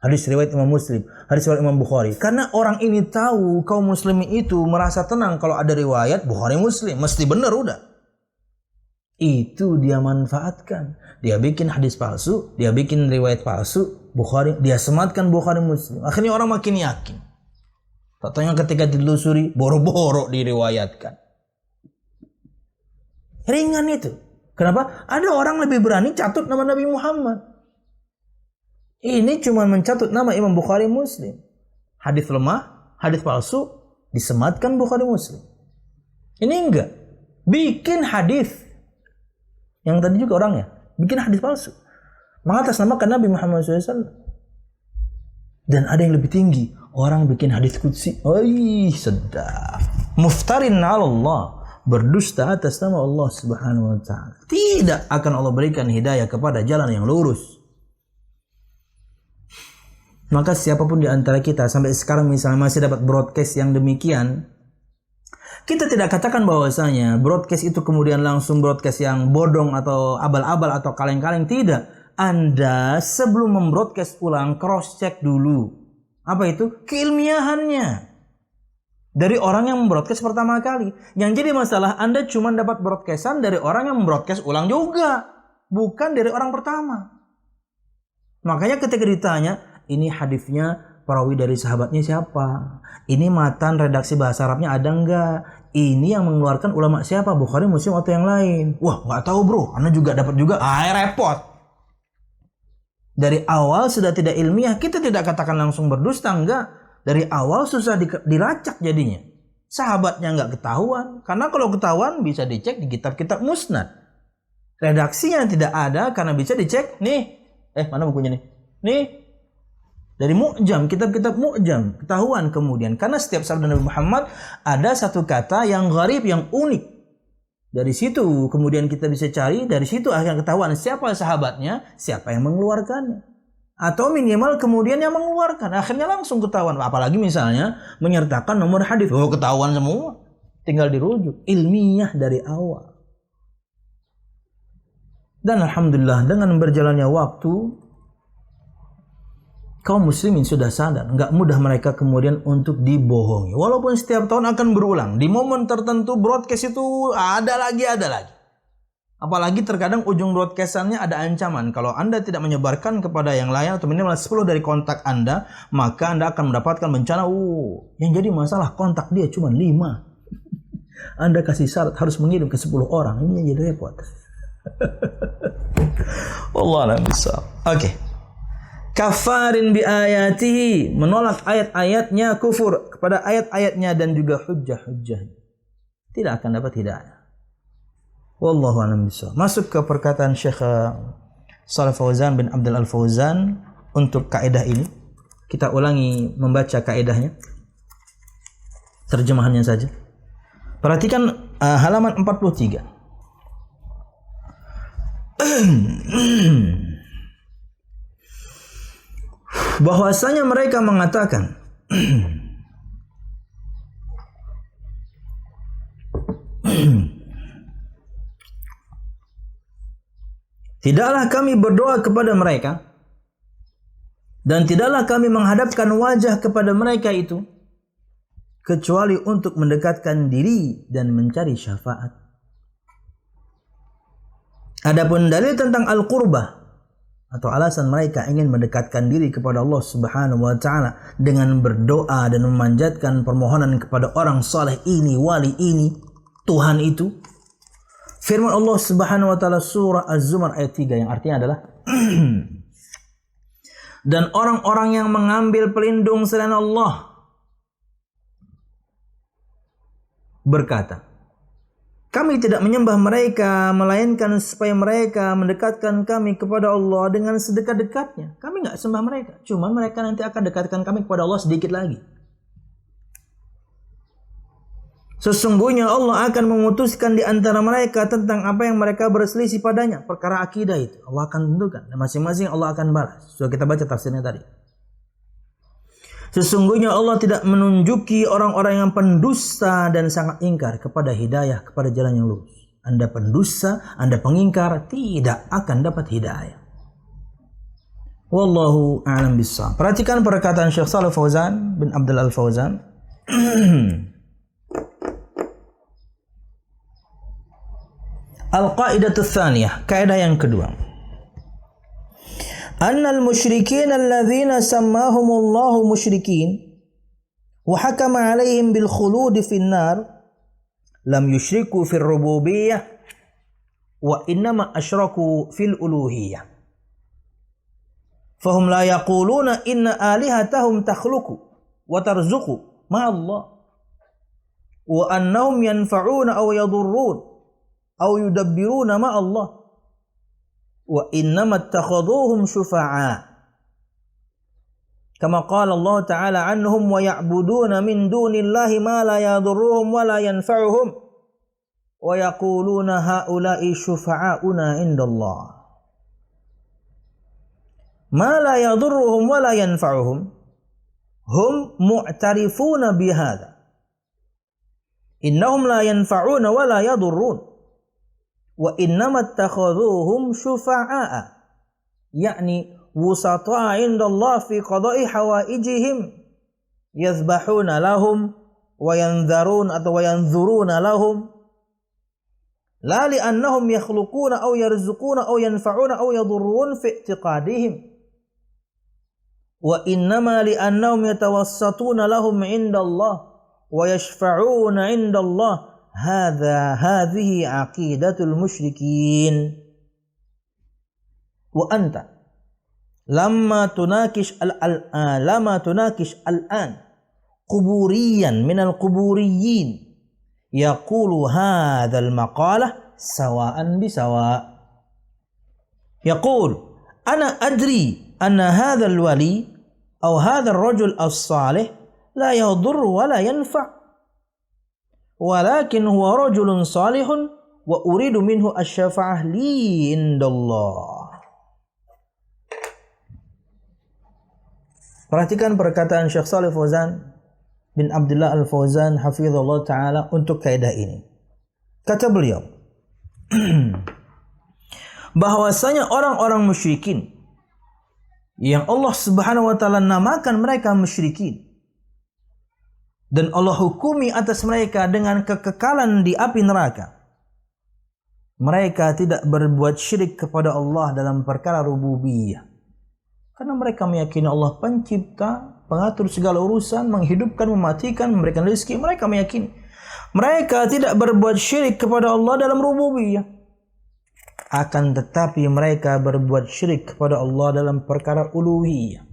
Hadis riwayat Imam Muslim, hadis riwayat Imam Bukhari. Karena orang ini tahu kaum muslimin itu merasa tenang kalau ada riwayat Bukhari Muslim, mesti benar udah. Itu dia manfaatkan. Dia bikin hadis palsu, dia bikin riwayat palsu, Bukhari, dia sematkan Bukhari Muslim. Akhirnya orang makin yakin. Tatanya ketika ditelusuri, boro-boro diriwayatkan. Ringan itu. Kenapa? Ada orang lebih berani catut nama Nabi Muhammad. Ini cuma mencatut nama Imam Bukhari Muslim. hadis lemah, hadis palsu disematkan Bukhari Muslim. Ini enggak. Bikin hadis. Yang tadi juga orangnya bikin hadis palsu. Mengatasnamakan Nabi Muhammad SAW. Dan ada yang lebih tinggi. Orang bikin hadis qudsi. Sedap. Muftarin ala Allah. Berdusta atas nama Allah Subhanahu wa ta'ala. Tidak akan Allah berikan hidayah kepada jalan yang lurus. Maka siapapun di antara kita sampai sekarang misalnya masih dapat broadcast yang demikian, kita tidak katakan bahwasanya broadcast itu kemudian langsung broadcast yang bodong atau abal-abal atau kaleng-kaleng. Tidak. Anda sebelum membroadcast ulang cross check dulu. Apa itu? Keilmiahannya. Dari orang yang membroadcast pertama kali. Yang jadi masalah Anda cuma dapat broadcastan dari orang yang membroadcast ulang juga. Bukan dari orang pertama. Makanya ketika ditanya, ini hadisnya perawi dari sahabatnya siapa? Ini matan redaksi bahasa Arabnya ada enggak? Ini yang mengeluarkan ulama siapa? Bukhari, Muslim atau yang lain? Wah, nggak tahu bro. Anda juga dapat juga. Repot. Dari awal sudah tidak ilmiah. Kita tidak katakan langsung berdusta, enggak. Dari awal susah dilacak jadinya. Sahabatnya nggak ketahuan. Karena kalau ketahuan bisa dicek di kitab-kitab musnad. Redaksinya tidak ada karena bisa dicek. Nih. Mana bukunya nih? Nih. Dari mu'jam. Kitab-kitab mu'jam. Ketahuan kemudian. Karena setiap sabda Nabi Muhammad ada satu kata yang gharib, yang unik. Dari situ kemudian kita bisa cari. Dari situ akhirnya ketahuan siapa sahabatnya. Siapa yang mengeluarkannya. Atau minimal kemudian yang mengeluarkan. Akhirnya langsung ketahuan. Apalagi misalnya menyertakan nomor hadis. Ketahuan semua. Tinggal dirujuk. Ilmiah dari awal. Dan alhamdulillah dengan berjalannya waktu, kaum muslimin sudah sadar. Nggak mudah mereka kemudian untuk dibohongi. Walaupun setiap tahun akan berulang. Di momen tertentu broadcast itu ada lagi. Apalagi terkadang ujung broadcastannya ada ancaman. Kalau Anda tidak menyebarkan kepada yang lain atau minimal 10 dari kontak Anda, maka Anda akan mendapatkan bencana. Yang jadi masalah kontak dia cuma 5. Anda kasih syarat harus mengirim ke 10 orang. Ini yang jadi repot. Wallahu a'lam bishawab. Oke. Kafarin bi ayatihi, menolak ayat-ayatnya, kufur kepada ayat-ayatnya dan juga hujjah-hujjahnya. Tidak akan dapat hidayah. Wallahu a'lam bishawab. Masuk ke perkataan Syekh Shalih Fauzan bin Abdul Al-Fauzan untuk kaidah ini. Kita ulangi membaca kaidahnya. Terjemahannya saja. Perhatikan halaman 43. Bahwasanya mereka mengatakan tidaklah kami berdoa kepada mereka dan tidaklah kami menghadapkan wajah kepada mereka itu kecuali untuk mendekatkan diri dan mencari syafaat. Adapun dalil tentang al-qurbah atau alasan mereka ingin mendekatkan diri kepada Allah Subhanahu wa taala dengan berdoa dan memanjatkan permohonan kepada orang saleh ini, wali ini, Tuhan itu. Firman Allah Subhanahu wa taala surah Az-Zumar ayat 3 yang artinya adalah dan orang-orang yang mengambil pelindung selain Allah berkata, kami tidak menyembah mereka melainkan supaya mereka mendekatkan kami kepada Allah dengan sedekat-dekatnya. Kami nggak sembah mereka, cuma mereka nanti akan dekatkan kami kepada Allah sedikit lagi. Sesungguhnya Allah akan memutuskan di antara mereka tentang apa yang mereka berselisih padanya. Perkara akidah itu Allah akan tentukan. Dan masing-masing Allah akan balas. Sudah kita baca tafsirnya tadi. Sesungguhnya Allah tidak menunjuki orang-orang yang pendusta dan sangat ingkar kepada hidayah, kepada jalan yang lurus. Anda pendusta, Anda pengingkar, tidak akan dapat hidayah. Wallahu a'lam bishawab. Perhatikan perkataan Syekh Shalih Fauzan bin Abdul Al-Fauzan. Al-Qaidatul Tsaniyah, kaidah yang kedua. Annal musyrikin alladzina sammahumullahu musyrikin wa hakama 'alaihim bil khulud fin nar lam yusyriku fil rububiyyah wa innama asyraku fil uluhiyyah. Fahum la yaquluna inna alihatahum takhluqu wa tarzuqu ma Allah wa annahum yanfa'una aw yadurrun aw yudabbiruna ma Allah wa innama ittakhadhuhum syufa'a kama qala Allah ta'ala anhum wa ya'buduna min dunillahi ma la yadurruhum wa la yanfa'uhum wa yaquluna haula'i syufa'auna indallah ma la yadurruhum wa la yanfa'uhum hum mu'tarifuna bihadza innahum la yanfa'una wa la yadurrun wa innama ittakhadhuhum syufa'a yakni wusata'a indallah fi qada'i hawaijihim yazbahuna lahum wa yanzarun atau wa yanzuruna lahum la li'annahum yakhluquna aw yarzuquna aw yanfa'una aw yadurrun fi i'tiqadihim wa innama li'annahum yatawassatuna lahum indallah wa yashfa'una indallah hadhihi aqidatul musyrikin wa anta lama tunakish al-an quburiyan minal quburiyin yaqulu hadzal maqalah sawa'an bisawa yaqul ana adri anna hadzal wali aw hadzal rajul as-salih la yadur wa la yanfa' walakin huwa rajulun salihun wa uridu minhu asy-syafa'ah li indallah. Perhatikan perkataan Syekh Shalih Fauzan bin Abdullah Al-Fauzan hafizallahu taala untuk kaidah ini. Kata beliau, bahwasanya orang-orang musyrikin yang Allah Subhanahu wa taala namakan mereka musyrikin dan Allah hukumi atas mereka dengan kekekalan di api neraka. Mereka tidak berbuat syirik kepada Allah dalam perkara rububiyah. Karena mereka meyakini Allah pencipta, pengatur segala urusan, menghidupkan, mematikan, memberikan rezeki. Mereka meyakini. Mereka tidak berbuat syirik kepada Allah dalam rububiyah. Akan tetapi mereka berbuat syirik kepada Allah dalam perkara uluhiyah.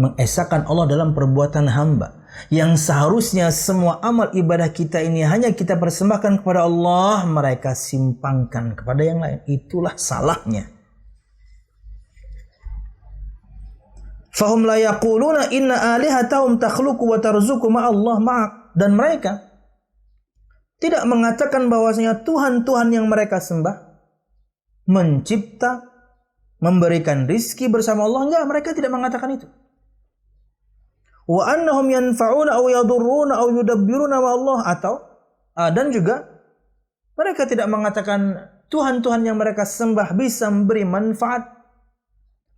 Mengesahkan Allah dalam perbuatan hamba. Yang seharusnya semua amal ibadah kita ini hanya kita persembahkan kepada Allah, mereka simpangkan kepada yang lain. Itulah salahnya. Fahum la yaquluna inna alihatahum takhluqu wa tarzuqu ma Allah ma'ak. Dan mereka tidak mengatakan bahwasanya Tuhan-Tuhan yang mereka sembah mencipta, memberikan rizki bersama Allah. Enggak, mereka tidak mengatakan itu. Wa annahum yanfa'una aw yadurruna aw yudabbiruna ma Allah, atau dan juga mereka tidak mengatakan Tuhan-Tuhan yang mereka sembah bisa memberi manfaat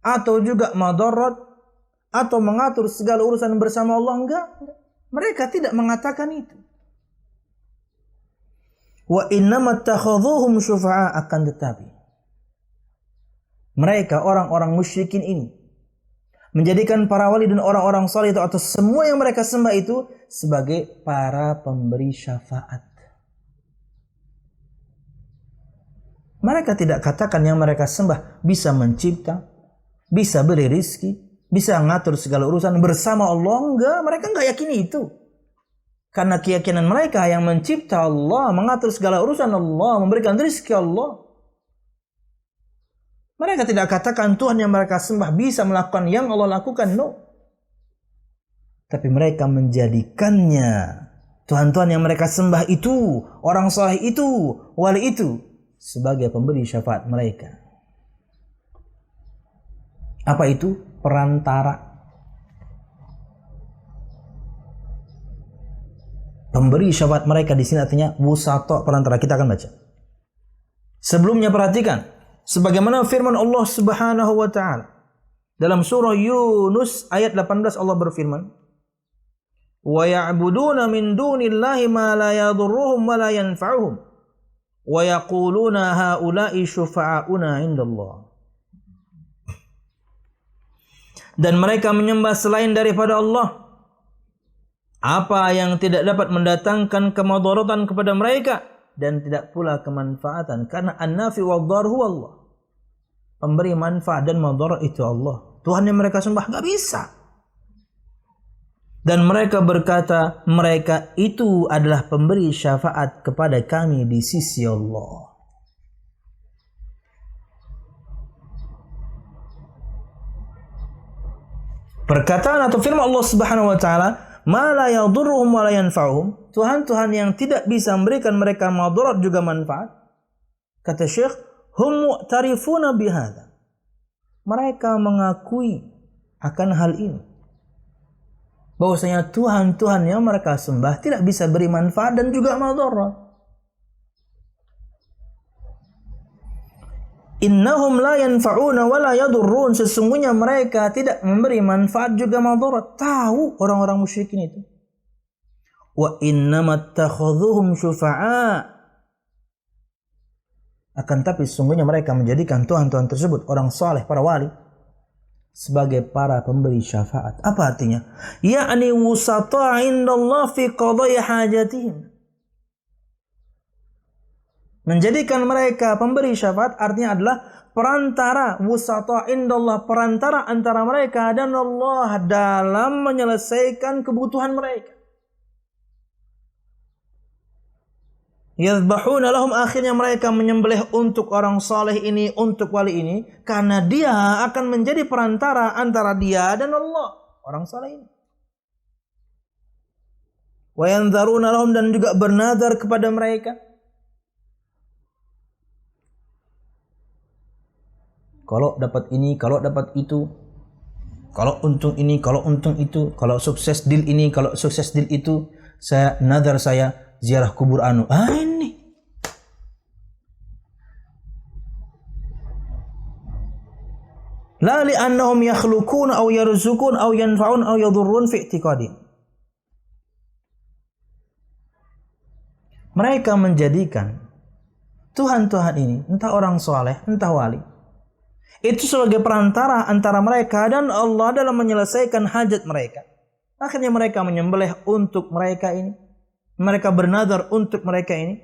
atau juga madarat atau mengatur segala urusan bersama Allah. Enggak. Mereka tidak mengatakan itu. Wa innama ittakhadhuhum syufa'a, akan tetapi mereka orang-orang musyrikin ini menjadikan para wali dan orang-orang saleh itu atau semua yang mereka sembah itu sebagai para pemberi syafaat. Mereka tidak katakan yang mereka sembah bisa mencipta, bisa beri rizki, bisa ngatur segala urusan bersama Allah. Enggak, mereka enggak yakini itu. Karena keyakinan mereka yang mencipta Allah, mengatur segala urusan Allah, memberikan rezeki Allah. Mereka tidak katakan Tuhan yang mereka sembah bisa melakukan yang Allah lakukan. No. Tapi mereka menjadikannya Tuhan-Tuhan yang mereka sembah itu, orang saleh itu, wali itu sebagai pemberi syafaat mereka. Apa itu? Perantara. Pemberi syafaat mereka di sini artinya wusata, perantara. Kita akan baca. Sebelumnya perhatikan sebagaimana firman Allah Subhanahu wa taala dalam surah Yunus ayat 18, Allah berfirman, "Wa ya'buduna min dunillahi ma la yadurruhum wa la yanfa'uhum wa yaquluna haula'i syufa'auna indallah." Dan mereka menyembah selain daripada Allah apa yang tidak dapat mendatangkan kemudaratan kepada mereka dan tidak pula kemanfaatan, karena an-nafi wad-dar huwa Allah. Pemberi manfaat dan mudarat itu Allah. Tuhan yang mereka sembah, nggak bisa. Dan mereka berkata, mereka itu adalah pemberi syafaat kepada kami di sisi Allah. Perkataan atau firman Allah Subhanahu wa taala, "Ma la yadurruhum wa la yanfa'uhum." Tuhan-tuhan yang tidak bisa memberikan mereka madarat juga manfaat. Kata Syekh, "Hum mu'tarifuna bihadza." Mereka mengakui akan hal ini. Bahwasanya Tuhan-Tuhan yang mereka sembah tidak bisa beri manfaat dan juga madarat. Innahum la yanfa'una wa la yadurrun. Sesungguhnya mereka tidak memberi manfaat juga madarat. Tahu orang-orang musyrikin itu. Wa innamattakhadhuhum syufa'a. Akan tapi sesungguhnya mereka menjadikan Tuhan-Tuhan tersebut, orang saleh, para wali, sebagai para pemberi syafaat. Apa artinya? Ya'ni wusata' indallah fi qadai hajatihim. Menjadikan mereka pemberi syafaat artinya adalah perantara, wusata' indallah, perantara antara mereka dan Allah dalam menyelesaikan kebutuhan mereka. Yadhbahuna lahum, akhirnya mereka menyembelih untuk orang saleh ini, untuk wali ini, karena dia akan menjadi perantara antara dia dan Allah, orang saleh ini. Wa yanzaruna lahum, dan juga bernazar kepada mereka. Kalau dapat ini, kalau dapat itu, kalau untung ini, kalau untung itu, kalau sukses deal ini, kalau sukses deal itu, saya nazar saya ziarah kubur anu. Ini. La li'annahum yakhluqun aw yarzuqun aw yanfa'un aw yadurrun fi i'tiqadin. Mereka menjadikan Tuhan-Tuhan ini, entah orang soleh, entah wali, itu sebagai perantara antara mereka dan Allah dalam menyelesaikan hajat mereka. Akhirnya mereka menyembelih untuk mereka ini. Mereka bernazar untuk mereka ini.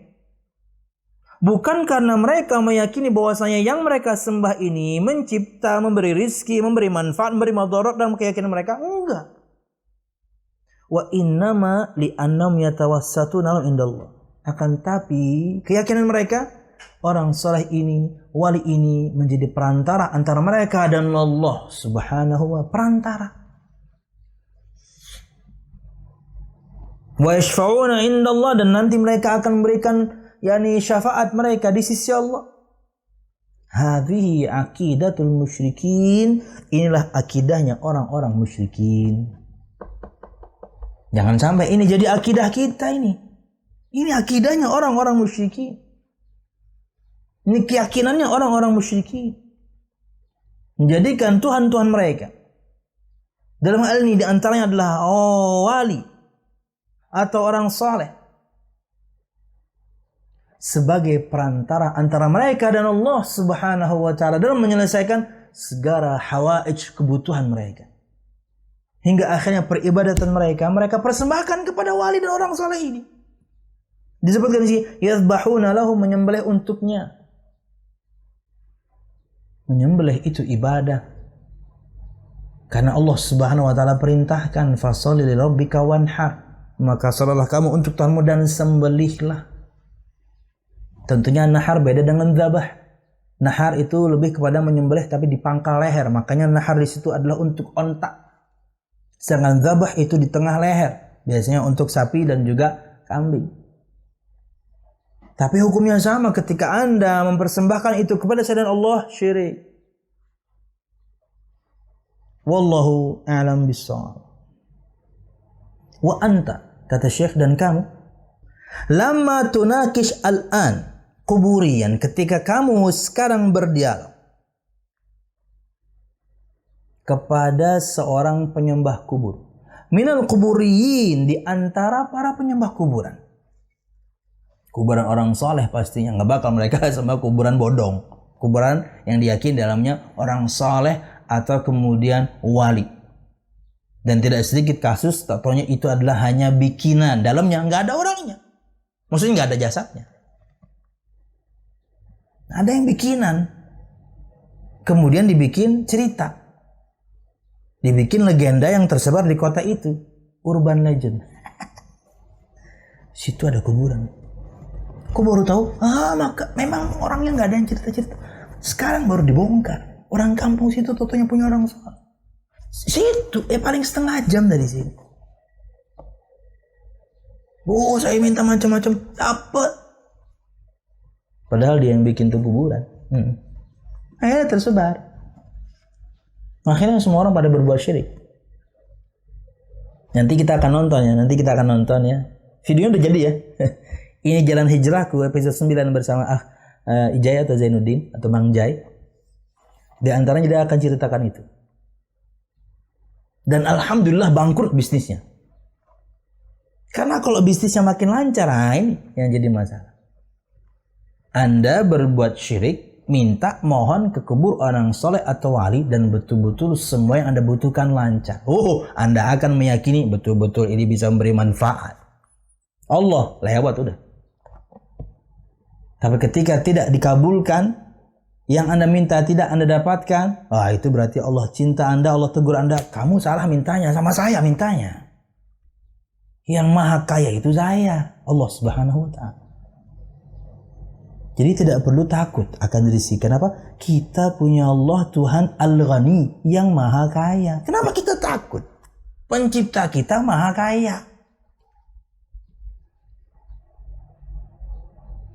Bukan karena mereka meyakini bahwasanya yang mereka sembah ini mencipta, memberi rizki, memberi manfaat, memberi madarat dalam keyakinan mereka. Enggak. Wa innama li'annam yatawassatuna indallah. Akan tapi keyakinan mereka, orang saleh ini, wali ini menjadi perantara antara mereka dan Allah Subhanahu wa ta'ala, perantara. Wa yashfa'una indallah, dan nanti mereka akan memberikan syafaat mereka di sisi Allah. Hadhihi aqidatul musyrikin. Inilah akidahnya orang-orang musyrikin. Jangan sampai ini jadi akidah kita ini. Ini akidahnya orang-orang musyrikin. Ini keyakinannya orang-orang musyrikin. Menjadikan Tuhan-Tuhan mereka. Dalam hal ini diantaranya adalah wali atau orang saleh sebagai perantara antara mereka dan Allah Subhanahu wa ta'ala dalam menyelesaikan segala hawaij, kebutuhan mereka. Hingga akhirnya peribadatan mereka persembahkan kepada wali dan orang saleh ini. Disebutkan di sini, yadhbahuna lahu, menyembelih untuknya. Menyembelih itu ibadah. Karena Allah Subhanahu wa ta'ala perintahkan, fasholli li rabbika wanhar, maka salatlah kamu untuk Tuhanmu dan sembelihlah. Tentunya nahar beda dengan dzabah. Nahar itu lebih kepada menyembelih tapi di pangkal leher. Makanya nahar di situ adalah untuk ontak. Sedangkan dzabah itu di tengah leher. Biasanya untuk sapi dan juga kambing. Tapi hukumnya sama ketika Anda mempersembahkan itu kepada selain Allah, syirik. Wallahu a'lam bissawab. Wa anta, kata Syekh, dan kamu, lamma tunakish al-an kuburian, ketika kamu sekarang berdialog kepada seorang penyembah kubur, minal kuburiyin, di antara para penyembah kuburan. Kuburan orang soleh pastinya, nggak bakal mereka sembah kuburan bodong, kuburan yang diyakini dalamnya orang soleh atau kemudian wali. Dan tidak sedikit kasus tak taunya itu adalah hanya bikinan, dalamnya nggak ada orangnya, maksudnya nggak ada jasadnya. Ada yang bikinan, kemudian dibikin cerita. Dibikin legenda yang tersebar di kota itu, urban legend. Situ ada kuburan. Aku baru tahu, maka memang orangnya nggak ada yang cerita-cerita. Sekarang baru dibongkar. Orang kampung situ totonya punya orang soleh. Situ, paling setengah jam dari sini. Saya minta macam-macam, dapat. Padahal dia yang bikin tuh kuburan. Akhirnya tersebar. Akhirnya semua orang pada berbuat syirik. Nanti kita akan nonton ya. Videonya udah jadi ya. Ini Jalan Hijrahku episode 9 bersama Ijay atau Zainuddin atau Mang Jai. Di antaranya dia akan ceritakan itu. Dan alhamdulillah bangkrut bisnisnya. Karena kalau bisnisnya makin lancar, ini yang jadi masalah. Anda berbuat syirik, mohon ke kubur orang soleh atau wali, dan betul-betul semua yang Anda butuhkan lancar. Anda akan meyakini betul-betul ini bisa memberi manfaat. Allah lewat udah. Tapi ketika tidak dikabulkan, yang Anda minta tidak Anda dapatkan, itu berarti Allah cinta Anda, Allah tegur Anda, kamu salah mintanya, sama saya mintanya. Yang maha kaya itu saya, Allah Subhanahu wa ta'ala. Jadi tidak perlu takut akan rezeki. Kenapa? Kita punya Allah Tuhan Al-Ghani yang maha kaya. Kenapa kita takut? Pencipta kita maha kaya.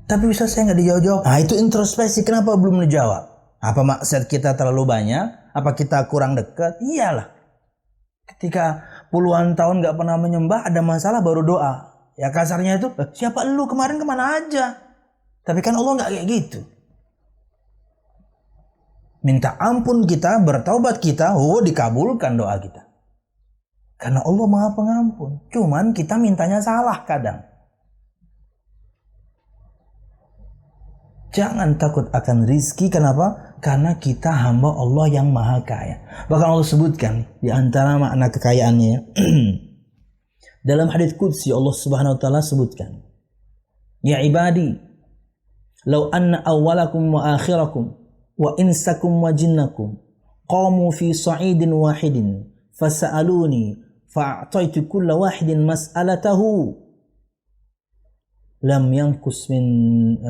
Tapi bisa saya nggak dijawab-jawab. Itu introspeksi. Kenapa belum dijawab? Apa maksud kita terlalu banyak? Apa kita kurang dekat? Iyalah. Ketika puluhan tahun nggak pernah menyembah, ada masalah baru doa. Ya kasarnya itu, siapa lu kemarin kemana aja? Tapi kan Allah nggak kayak gitu. Minta ampun kita, bertaubat kita, dikabulkan doa kita. Karena Allah Maha Pengampun. Cuman kita mintanya salah kadang. Jangan takut akan rizki. Kenapa? Karena kita hamba Allah yang maha kaya. Bahkan Allah sebutkan di antara makna kekayaannya. Dalam hadits qudsi Allah Subhanahu wa taala sebutkan, "Ya ibadi, law anna awwalakum wa akhirakum wa insakum wa jinnakum qamu fi sa'idin wahidin fasa'aluni fa'ataitu kulla wahidin mas'alatahu lam yankus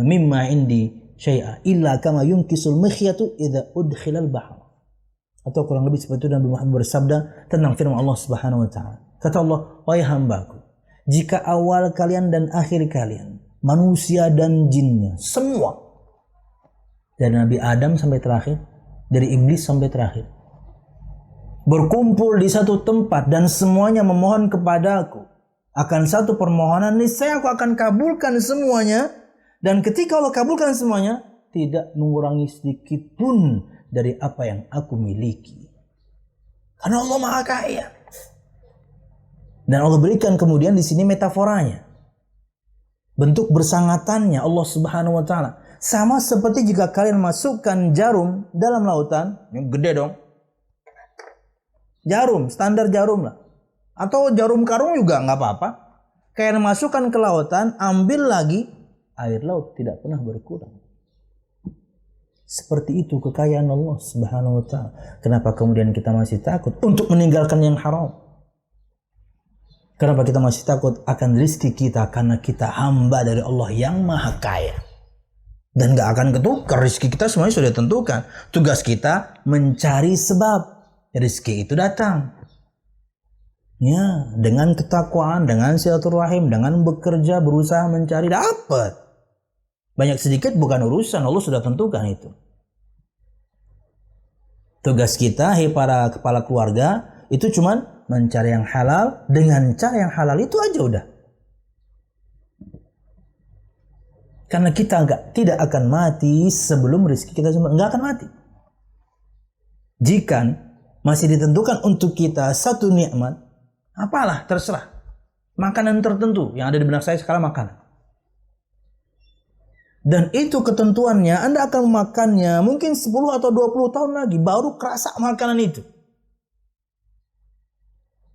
mimma indi syai'a illa kama yunkisul mikhyatu idza udkhilal bahr." Atau kurang lebih seperti itu Nabi Muhammad bersabda tentang firman Allah Subhanahu wa taala. Kata Allah, "Wahai hambaku, jika awal kalian dan akhir kalian, manusia dan jinnya, semua dari Nabi Adam sampai terakhir, dari iblis sampai terakhir, berkumpul di satu tempat dan semuanya memohon kepadaku akan satu permohonan, niscaya aku akan kabulkan semuanya. Dan ketika Allah kabulkan semuanya, tidak mengurangi sedikit pun dari apa yang aku miliki. Karena Allah Maha Kaya. Dan Allah berikan kemudian di sini metaforanya. Bentuk bersangatannya Allah Subhanahu wa taala. Sama seperti jika kalian masukkan jarum dalam lautan, yang gede dong. Jarum, standar jarum lah. Atau jarum karung juga nggak apa-apa. Kalian masukkan ke lautan, ambil lagi, air laut tidak pernah berkurang. Seperti itu kekayaan Allah Subhanahu wa taala. Kenapa kemudian kita masih takut untuk meninggalkan yang haram? Kenapa kita masih takut akan rezeki kita? Karena kita hamba dari Allah yang maha kaya. Dan gak akan ketukar, rezeki kita semuanya sudah ditentukan. Tugas kita mencari sebab rezeki itu datang. Ya, dengan ketakwaan, dengan silaturahim, dengan bekerja, berusaha mencari, dapat. Banyak sedikit bukan urusan, Allah sudah tentukan itu. Tugas kita, para kepala keluarga, itu cuman mencari yang halal dengan cara yang halal, itu aja udah. Karena kita tidak akan mati sebelum rezeki kita nggak akan mati. Jika masih ditentukan untuk kita satu nikmat, apalah terserah. Makanan tertentu yang ada di benak saya sekarang makanan. Dan itu ketentuannya, Anda akan memakannya mungkin 10 atau 20 tahun lagi baru kerasa makanan itu.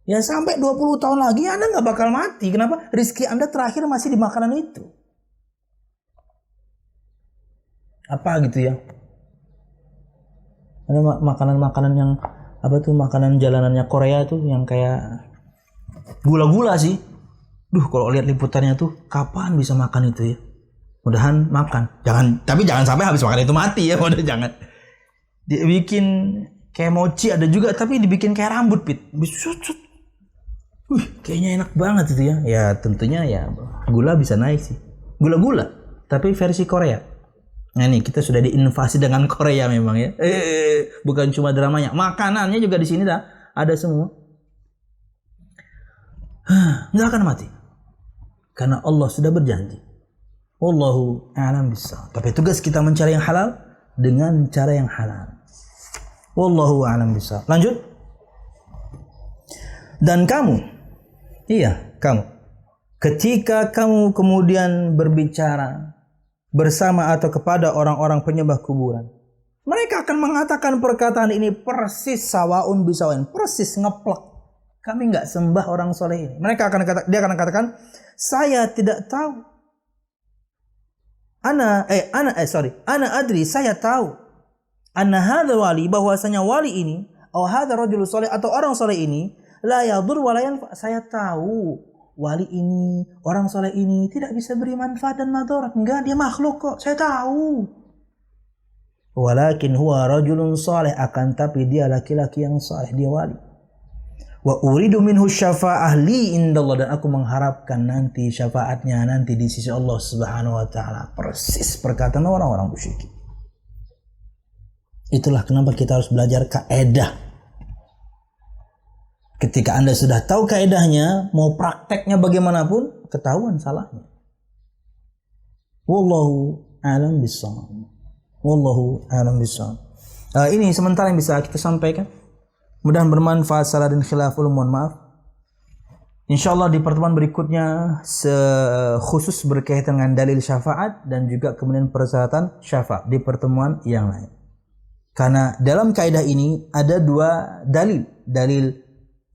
Ya sampai 20 tahun lagi Anda nggak bakal mati. Kenapa? Rizki Anda terakhir masih di makanan itu. Apa gitu ya? Ada makanan-makanan yang apa tuh makanan jalanannya Korea tuh yang kayak gula-gula sih. Kalau lihat liputannya tuh kapan bisa makan itu ya. Mudahan makan. Tapi jangan sampai habis makan itu mati ya, udah jangan. Dibikin kayak mochi ada juga, tapi dibikin kayak rambut, Pit. Kayaknya enak banget itu ya. Ya tentunya ya gula bisa naik sih. Gula-gula, tapi versi Korea. Nah ini kita sudah diinvasi dengan Korea memang ya. Bukan cuma dramanya, makanannya juga di sini dah ada semua. Nggak akan mati. Karena Allah sudah berjanji. Wallahu a'lam bissawab. Tapi tugas kita mencari yang halal dengan cara yang halal. Wallahu a'lam bissawab. Lanjut. Dan kamu, ketika kamu kemudian berbicara bersama atau kepada orang-orang penyembah kuburan, mereka akan mengatakan perkataan ini persis sawaun bisawain, persis ngeplak. Kami nggak sembah orang soleh ini. Dia akan katakan, saya tidak tahu. Ana adri, saya tahu. Anna hadza wali, bahwasanya wali ini, atau hadza rajul soleh, atau orang soleh ini, la yadur wa la yanfa. Saya tahu wali ini, orang soleh ini tidak bisa beri manfaat dan madarat. Enggak, dia makhluk kok. Saya tahu. Walakin huwa rajulun soleh, akan tapi dia laki-laki yang soleh, dia wali. Wa uridu minhu syafa'ah li indallah, dan aku mengharapkan nanti syafaatnya nanti di sisi Allah Subhanahu wa taala. Persis perkataan orang-orang musyrik. Itulah kenapa kita harus belajar kaidah. Ketika Anda sudah tahu kaidahnya, mau prakteknya bagaimanapun, ketahuan salahnya. Wallahu a'lam bissawab. Wallahu a'lam bissawab. Ini sementara yang bisa kita sampaikan. Mudah bermanfaat, salah dan khilaful, mohon maaf. Insyaallah di pertemuan berikutnya khusus berkaitan dengan dalil syafaat dan juga kemudian persyaratan syafaat di pertemuan yang lain. Karena dalam kaidah ini ada dua dalil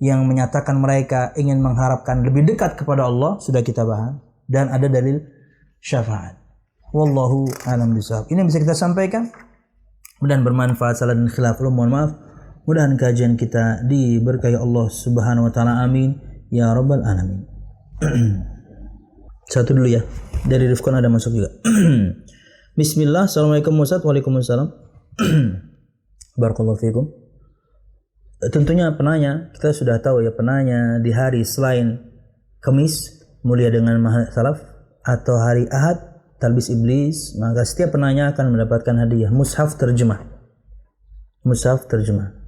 yang menyatakan mereka ingin mengharapkan lebih dekat kepada Allah, sudah kita bahas, dan ada dalil syafaat. Wallahu a'lam bishawab. Ini yang bisa kita sampaikan. Mudah bermanfaat, salah dan khilaful, mohon maaf. Mudahan kajian kita diberkahi Allah Subhanahu wa taala. Amin ya rabbal alamin. Satu dulu ya. Dari Rifkon ada masuk juga. Bismillah. Assalamualaikum Ustaz. Waalaikumsalam. Barakallahu fikum. Tentunya penanya, kita sudah tahu ya, penanya di hari selain Kamis mulia dengan maha salaf atau hari Ahad talbis iblis, maka setiap penanya akan mendapatkan hadiah mushaf terjemah. Mushaf terjemah.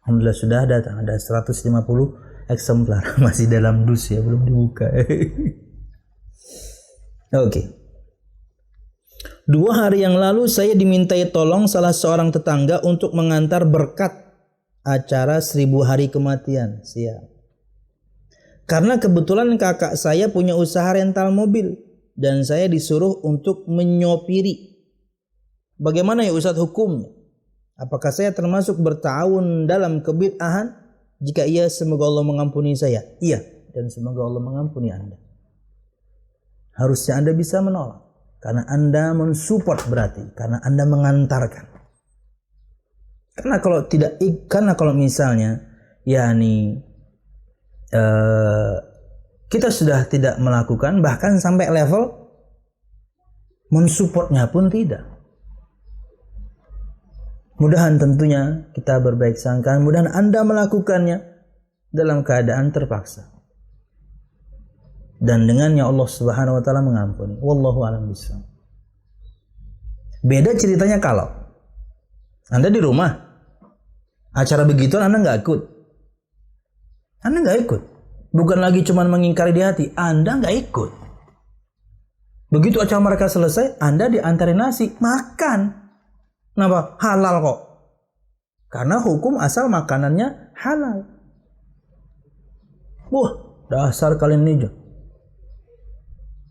Alhamdulillah sudah datang, ada 150 eksemplar masih dalam dus ya, belum dibuka. Oke. 2 hari yang lalu saya dimintai tolong salah seorang tetangga untuk mengantar berkat acara 1000 hari kematian. Siap. Karena kebetulan kakak saya punya usaha rental mobil dan saya disuruh untuk menyopiri. Bagaimana ya Ustaz hukumnya? Apakah saya termasuk bertahun dalam kebid'ahan? Jika iya, semoga Allah mengampuni saya. Iya, dan semoga Allah mengampuni Anda. Harusnya Anda bisa menolak, karena Anda mensupport berarti, karena Anda mengantarkan. Karena kalau misalnya kita sudah tidak melakukan, bahkan sampai level mensupportnya pun tidak. Mudahan tentunya kita berbaik sangka, mudahan Anda melakukannya dalam keadaan terpaksa. Dan dengannya Allah Subhanahu wa taala mengampuni. Wallahu a'lam bishawab. Beda ceritanya kalau Anda di rumah, acara begituan Anda nggak ikut. Anda nggak ikut. Bukan lagi cuma mengingkari di hati, Anda nggak ikut. Begitu acara mereka selesai, Anda diantarin nasi, makan. Kenapa? Halal kok. Karena hukum asal makanannya halal. Wah, dasar kalian ini.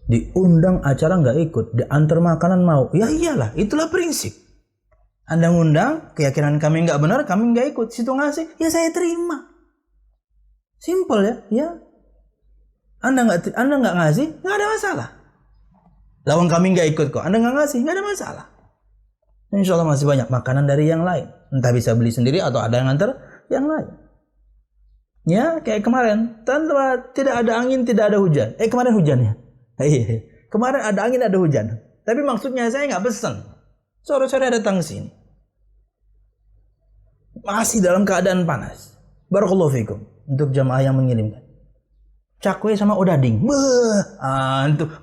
Diundang acara nggak ikut, diantar makanan mau. Ya iyalah, itulah prinsip. Anda ngundang, keyakinan kami nggak benar, kami nggak ikut. Situ ngasih, ya saya terima. Simple ya, ya. Anda nggak ngasih, nggak ada masalah. Lawan kami nggak ikut kok, Anda nggak ngasih, nggak ada masalah. Insya Allah masih banyak makanan dari yang lain. Entah bisa beli sendiri atau ada yang nganter, yang lain. Ya, kayak kemarin, tanpa tidak ada angin, tidak ada hujan. Kemarin hujan ya. Iya. Kemarin ada angin, ada hujan. Tapi maksudnya saya nggak pesan. Sore-sore datang ke sini. Masih dalam keadaan panas. Barakallahu fikum untuk jamaah yang mengirimkan. Cakwe sama odading.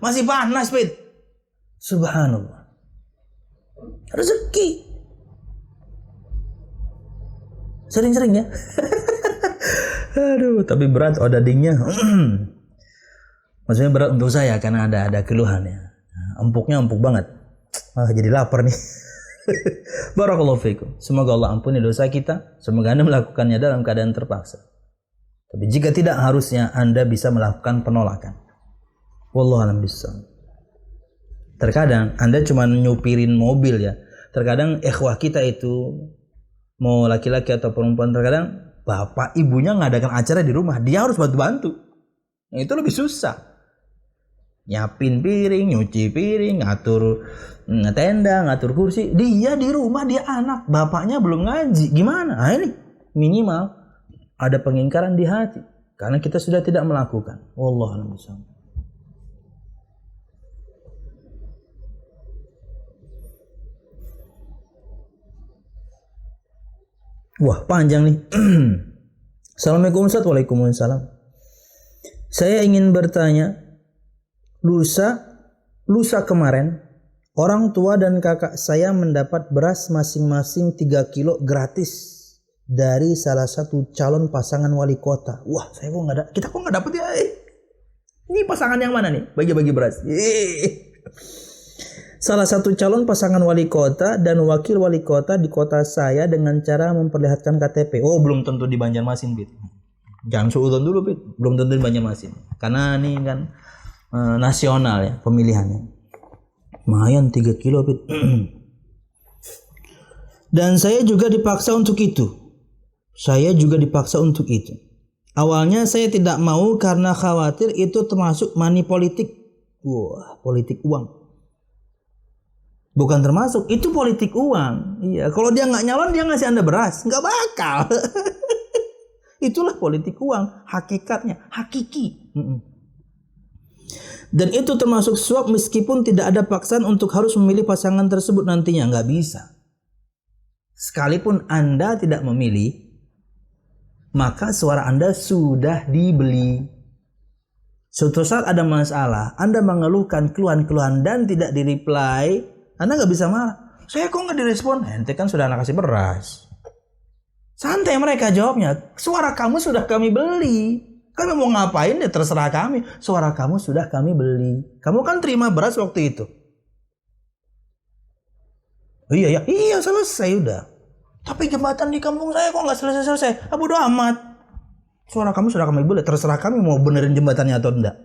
Masih panas, Pit. Subhanallah. Rezeki. Sering-sering ya. Aduh, tapi berat odadingnya. Maksudnya berat untuk saya karena ada keluhan ya. Empuknya empuk banget. Jadi lapar nih. Barakallahu fikum. Semoga Allah ampuni dosa kita. Semoga Anda melakukannya dalam keadaan terpaksa. Tapi jika tidak, harusnya Anda bisa melakukan penolakan. Wallahu a'lam bishawab. Terkadang Anda cuma nyupirin mobil ya. Terkadang ikhwah kita itu mau laki-laki atau perempuan, terkadang bapak ibunya ngadakan acara di rumah, dia harus bantu-bantu. Itu lebih susah. Nyiapin piring, nyuci piring, ngatur tenda, ngatur kursi. Dia di rumah, dia anak, bapaknya belum ngaji. Gimana? Nah, ini minimal ada pengingkaran di hati karena kita sudah tidak melakukan. Wallahu a'lam bishawab. Wah, panjang nih. Assalamualaikum Ustaz. Waalaikumsalam. Saya ingin bertanya, lusa kemarin orang tua dan kakak saya mendapat beras masing-masing 3 kilo gratis dari salah satu calon pasangan wali kota. Wah, kita kok nggak dapet ya? Ini pasangan yang mana nih? Bagi-bagi beras. Salah satu calon pasangan wali kota dan wakil wali kota di kota saya dengan cara memperlihatkan KTP. Oh, belum tentu di Banjarmasin, Bit. Jangan suudon dulu, Bit. Belum tentu di Banjarmasin. Karena ini kan nasional ya pemilihannya. Lumayan 3 kilo, Bit. Dan saya juga dipaksa untuk itu. Awalnya saya tidak mau karena khawatir itu termasuk money politik. Wah, politik uang. Bukan termasuk, itu politik uang. Iya, kalau dia nggak nyalon, dia ngasih Anda beras, nggak bakal. Itulah politik uang, hakikatnya, hakiki. Dan itu termasuk suap meskipun tidak ada paksaan untuk harus memilih pasangan tersebut nantinya, nggak bisa. Sekalipun Anda tidak memilih, maka suara Anda sudah dibeli. Suatu saat ada masalah, Anda mengeluhkan keluhan-keluhan dan tidak di-reply, Anda nggak bisa marah. Saya kok nggak direspon? Ente kan sudah anak kasih beras. Santai mereka jawabnya. Suara kamu sudah kami beli. Kami mau ngapain ya terserah kami. Suara kamu sudah kami beli. Kamu kan terima beras waktu itu. Oh, iya selesai udah. Tapi jembatan di kampung saya kok nggak selesai. Bodo amat. Suara kamu sudah kami beli. Terserah kami mau benerin jembatannya atau enggak.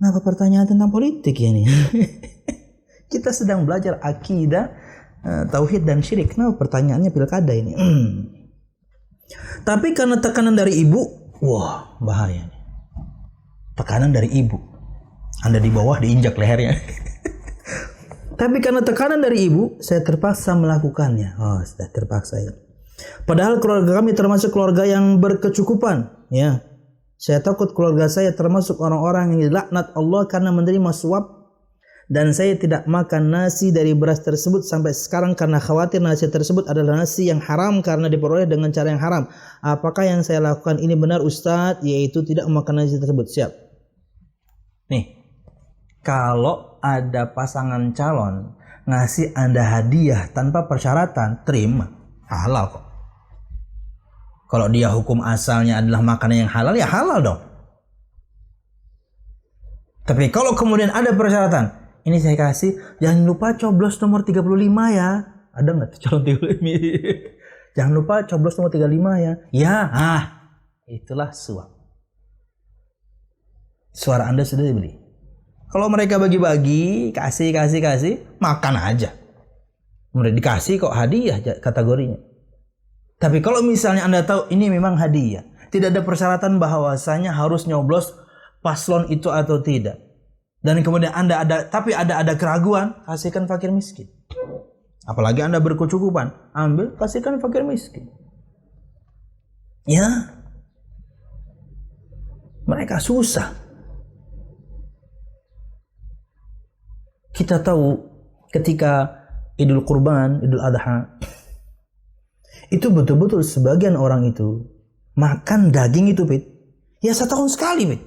Kenapa pertanyaan tentang politik ya nih? Kita sedang belajar akidah, tauhid dan syirik. Kenapa pertanyaannya pilkada ini? Tapi karena tekanan dari ibu, wah bahaya nih. Tekanan dari ibu. Anda di bawah diinjak lehernya. Tapi karena tekanan dari ibu, saya terpaksa melakukannya. Oh, sudah terpaksa ya. Padahal keluarga kami termasuk keluarga yang berkecukupan, ya. Saya takut keluarga saya termasuk orang-orang yang dilaknat Allah karena menerima suap, dan saya tidak makan nasi dari beras tersebut sampai sekarang karena khawatir nasi tersebut adalah nasi yang haram karena diperoleh dengan cara yang haram. Apakah yang saya lakukan ini benar, Ustadz? Yaitu tidak makan nasi tersebut. Siap. Nih, kalau ada pasangan calon ngasih Anda hadiah tanpa persyaratan, terima. Halal kok. Kalau dia hukum asalnya adalah makanan yang halal, ya halal dong. Tapi kalau kemudian ada persyaratan, ini saya kasih, jangan lupa coblos nomor 35 ya. Ada nggak tuh calon 35? Jangan lupa coblos nomor 35 ya. Ya, itulah suap. Suara Anda sudah dibeli. Kalau mereka bagi-bagi, kasih, makan aja. Mereka dikasih kok hadiah kategorinya. Tapi kalau misalnya Anda tahu ini memang hadiah, tidak ada persyaratan bahwasanya harus nyoblos paslon itu atau tidak. Dan kemudian Anda ada keraguan, kasihkan fakir miskin. Apalagi Anda berkecukupan, ambil kasihkan fakir miskin. Ya, mereka susah. Kita tahu ketika Idul Kurban, Idul Adha, itu betul-betul sebagian orang itu makan daging itu, Pit, ya setahun sekali, Pit.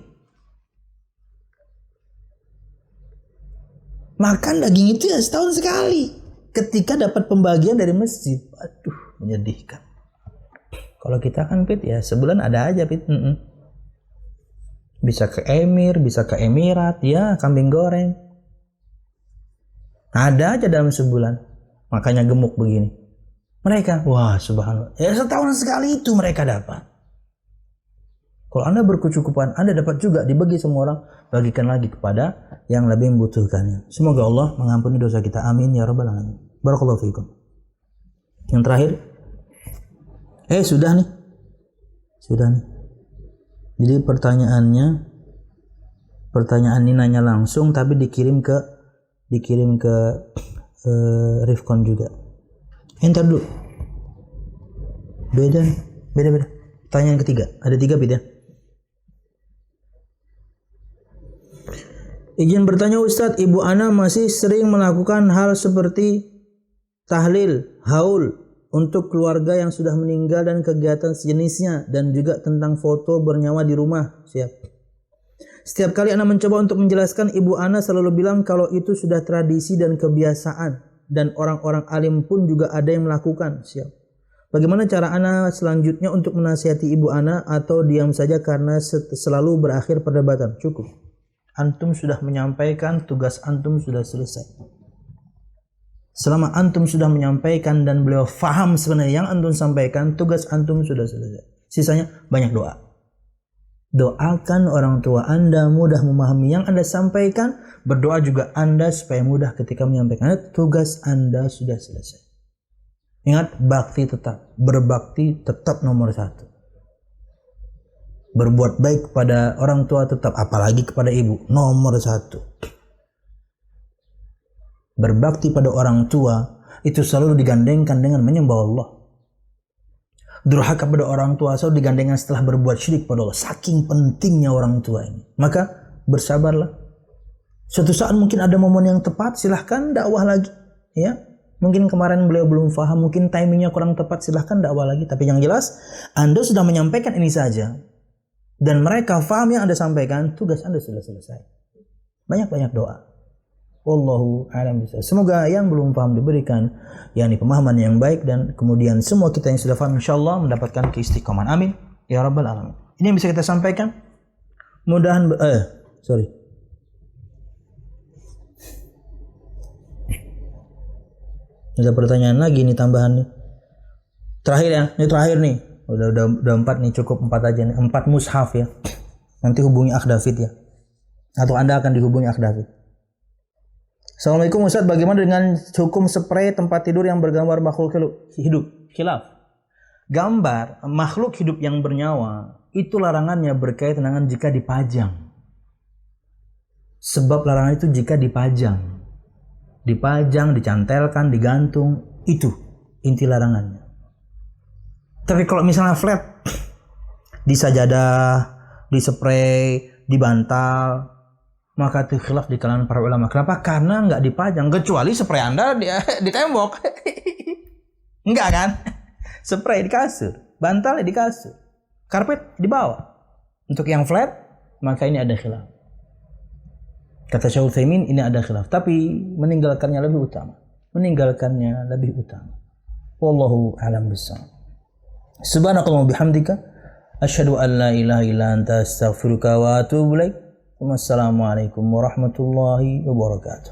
Makan daging itu ya setahun sekali. Ketika dapat pembagian dari masjid, aduh, menyedihkan. Kalau kita kan, Pit, ya sebulan ada aja, Pit. Bisa ke Emir, bisa ke Emirat, ya kambing goreng. Ada aja dalam sebulan. Makanya gemuk begini. Mereka, wah subhanallah, ya setahun sekali itu mereka dapat. Kalau Anda berkecukupan, Anda dapat juga dibagi semua orang, bagikan lagi kepada yang lebih membutuhkannya. Semoga Allah mengampuni dosa kita. Amin ya rabbal alamin. Barakallahu fiikum. Yang terakhir, sudah nih. Jadi pertanyaan ini nanya langsung tapi dikirim ke Rifkon juga. Entar dulu. Beda. Pertanyaan ketiga. Ada 3, Pit, ya. Izin bertanya Ustadz, Ibu Ana masih sering melakukan hal seperti tahlil, haul untuk keluarga yang sudah meninggal dan kegiatan sejenisnya, dan juga tentang foto bernyawa di rumah. Siap. Setiap kali Ana mencoba untuk menjelaskan, Ibu Ana selalu bilang kalau itu sudah tradisi dan kebiasaan, dan orang-orang alim pun juga ada yang melakukan. Siap. Bagaimana cara Ana selanjutnya untuk menasihati Ibu Ana, atau diam saja karena selalu berakhir perdebatan? Cukup. Antum sudah menyampaikan, tugas antum sudah selesai. Selama antum sudah menyampaikan dan beliau faham sebenarnya yang antum sampaikan, tugas antum sudah selesai. Sisanya banyak doa. Doakan orang tua Anda mudah memahami yang Anda sampaikan. Berdoa juga Anda supaya mudah ketika menyampaikan. Tugas Anda sudah selesai. Ingat, bakti tetap. Berbakti tetap nomor 1. Berbuat baik kepada orang tua tetap, apalagi kepada ibu, nomor 1. Berbakti pada orang tua itu selalu digandengkan dengan menyembah Allah. Durhaka pada orang tua selalu digandengkan setelah berbuat syirik pada Allah. Saking pentingnya orang tua ini. Maka bersabarlah. Suatu saat mungkin ada momen yang tepat, silahkan dakwah lagi. Ya, mungkin kemarin beliau belum paham, mungkin timingnya kurang tepat, silahkan dakwah lagi. Tapi yang jelas, Anda sudah menyampaikan ini saja, dan mereka faham yang Anda sampaikan, tugas Anda sudah selesai. Banyak-banyak doa. Wallahu a'lam bishawab. Semoga yang belum paham diberikan yakni pemahaman yang baik, dan kemudian semua kita yang sudah paham insyaallah mendapatkan keistiqomahan. Amin ya rabbal alamin. Ini yang bisa kita sampaikan. Mudahan Ada pertanyaan lagi nih, tambahan nih. Terakhir ya, ini terakhir nih. Udah 4 nih, cukup 4 aja nih. 4 mushaf ya. Nanti hubungi Akh David ya. Atau Anda akan dihubungi Akh David. Assalamualaikum Ustaz, bagaimana dengan hukum spray tempat tidur yang bergambar makhluk hidup? Khilaf. Gambar makhluk hidup yang bernyawa itu larangannya berkaitan dengan jika dipajang. Sebab larangan itu jika dipajang. Dipajang, dicantelkan, digantung, itu inti larangannya. Tapi kalau misalnya flat, di sajadah, di spray, di bantal, maka itu khilaf di kalangan para ulama. Kenapa? Karena nggak dipajang, kecuali spray Anda di tembok. Enggak kan? Spray di kasur, bantal di kasur, karpet di bawah. Untuk yang flat, maka ini ada khilaf. Kata Syekh Utsaimin, ini ada khilaf, tapi meninggalkannya lebih utama. Wallahu a'lam bishawab. Subhanakallahumma bihamdika asyhadu an la ilaha illa anta astaghfiruka wa atubu ilaik. Wassalamualaikum warahmatullahi wabarakatuh.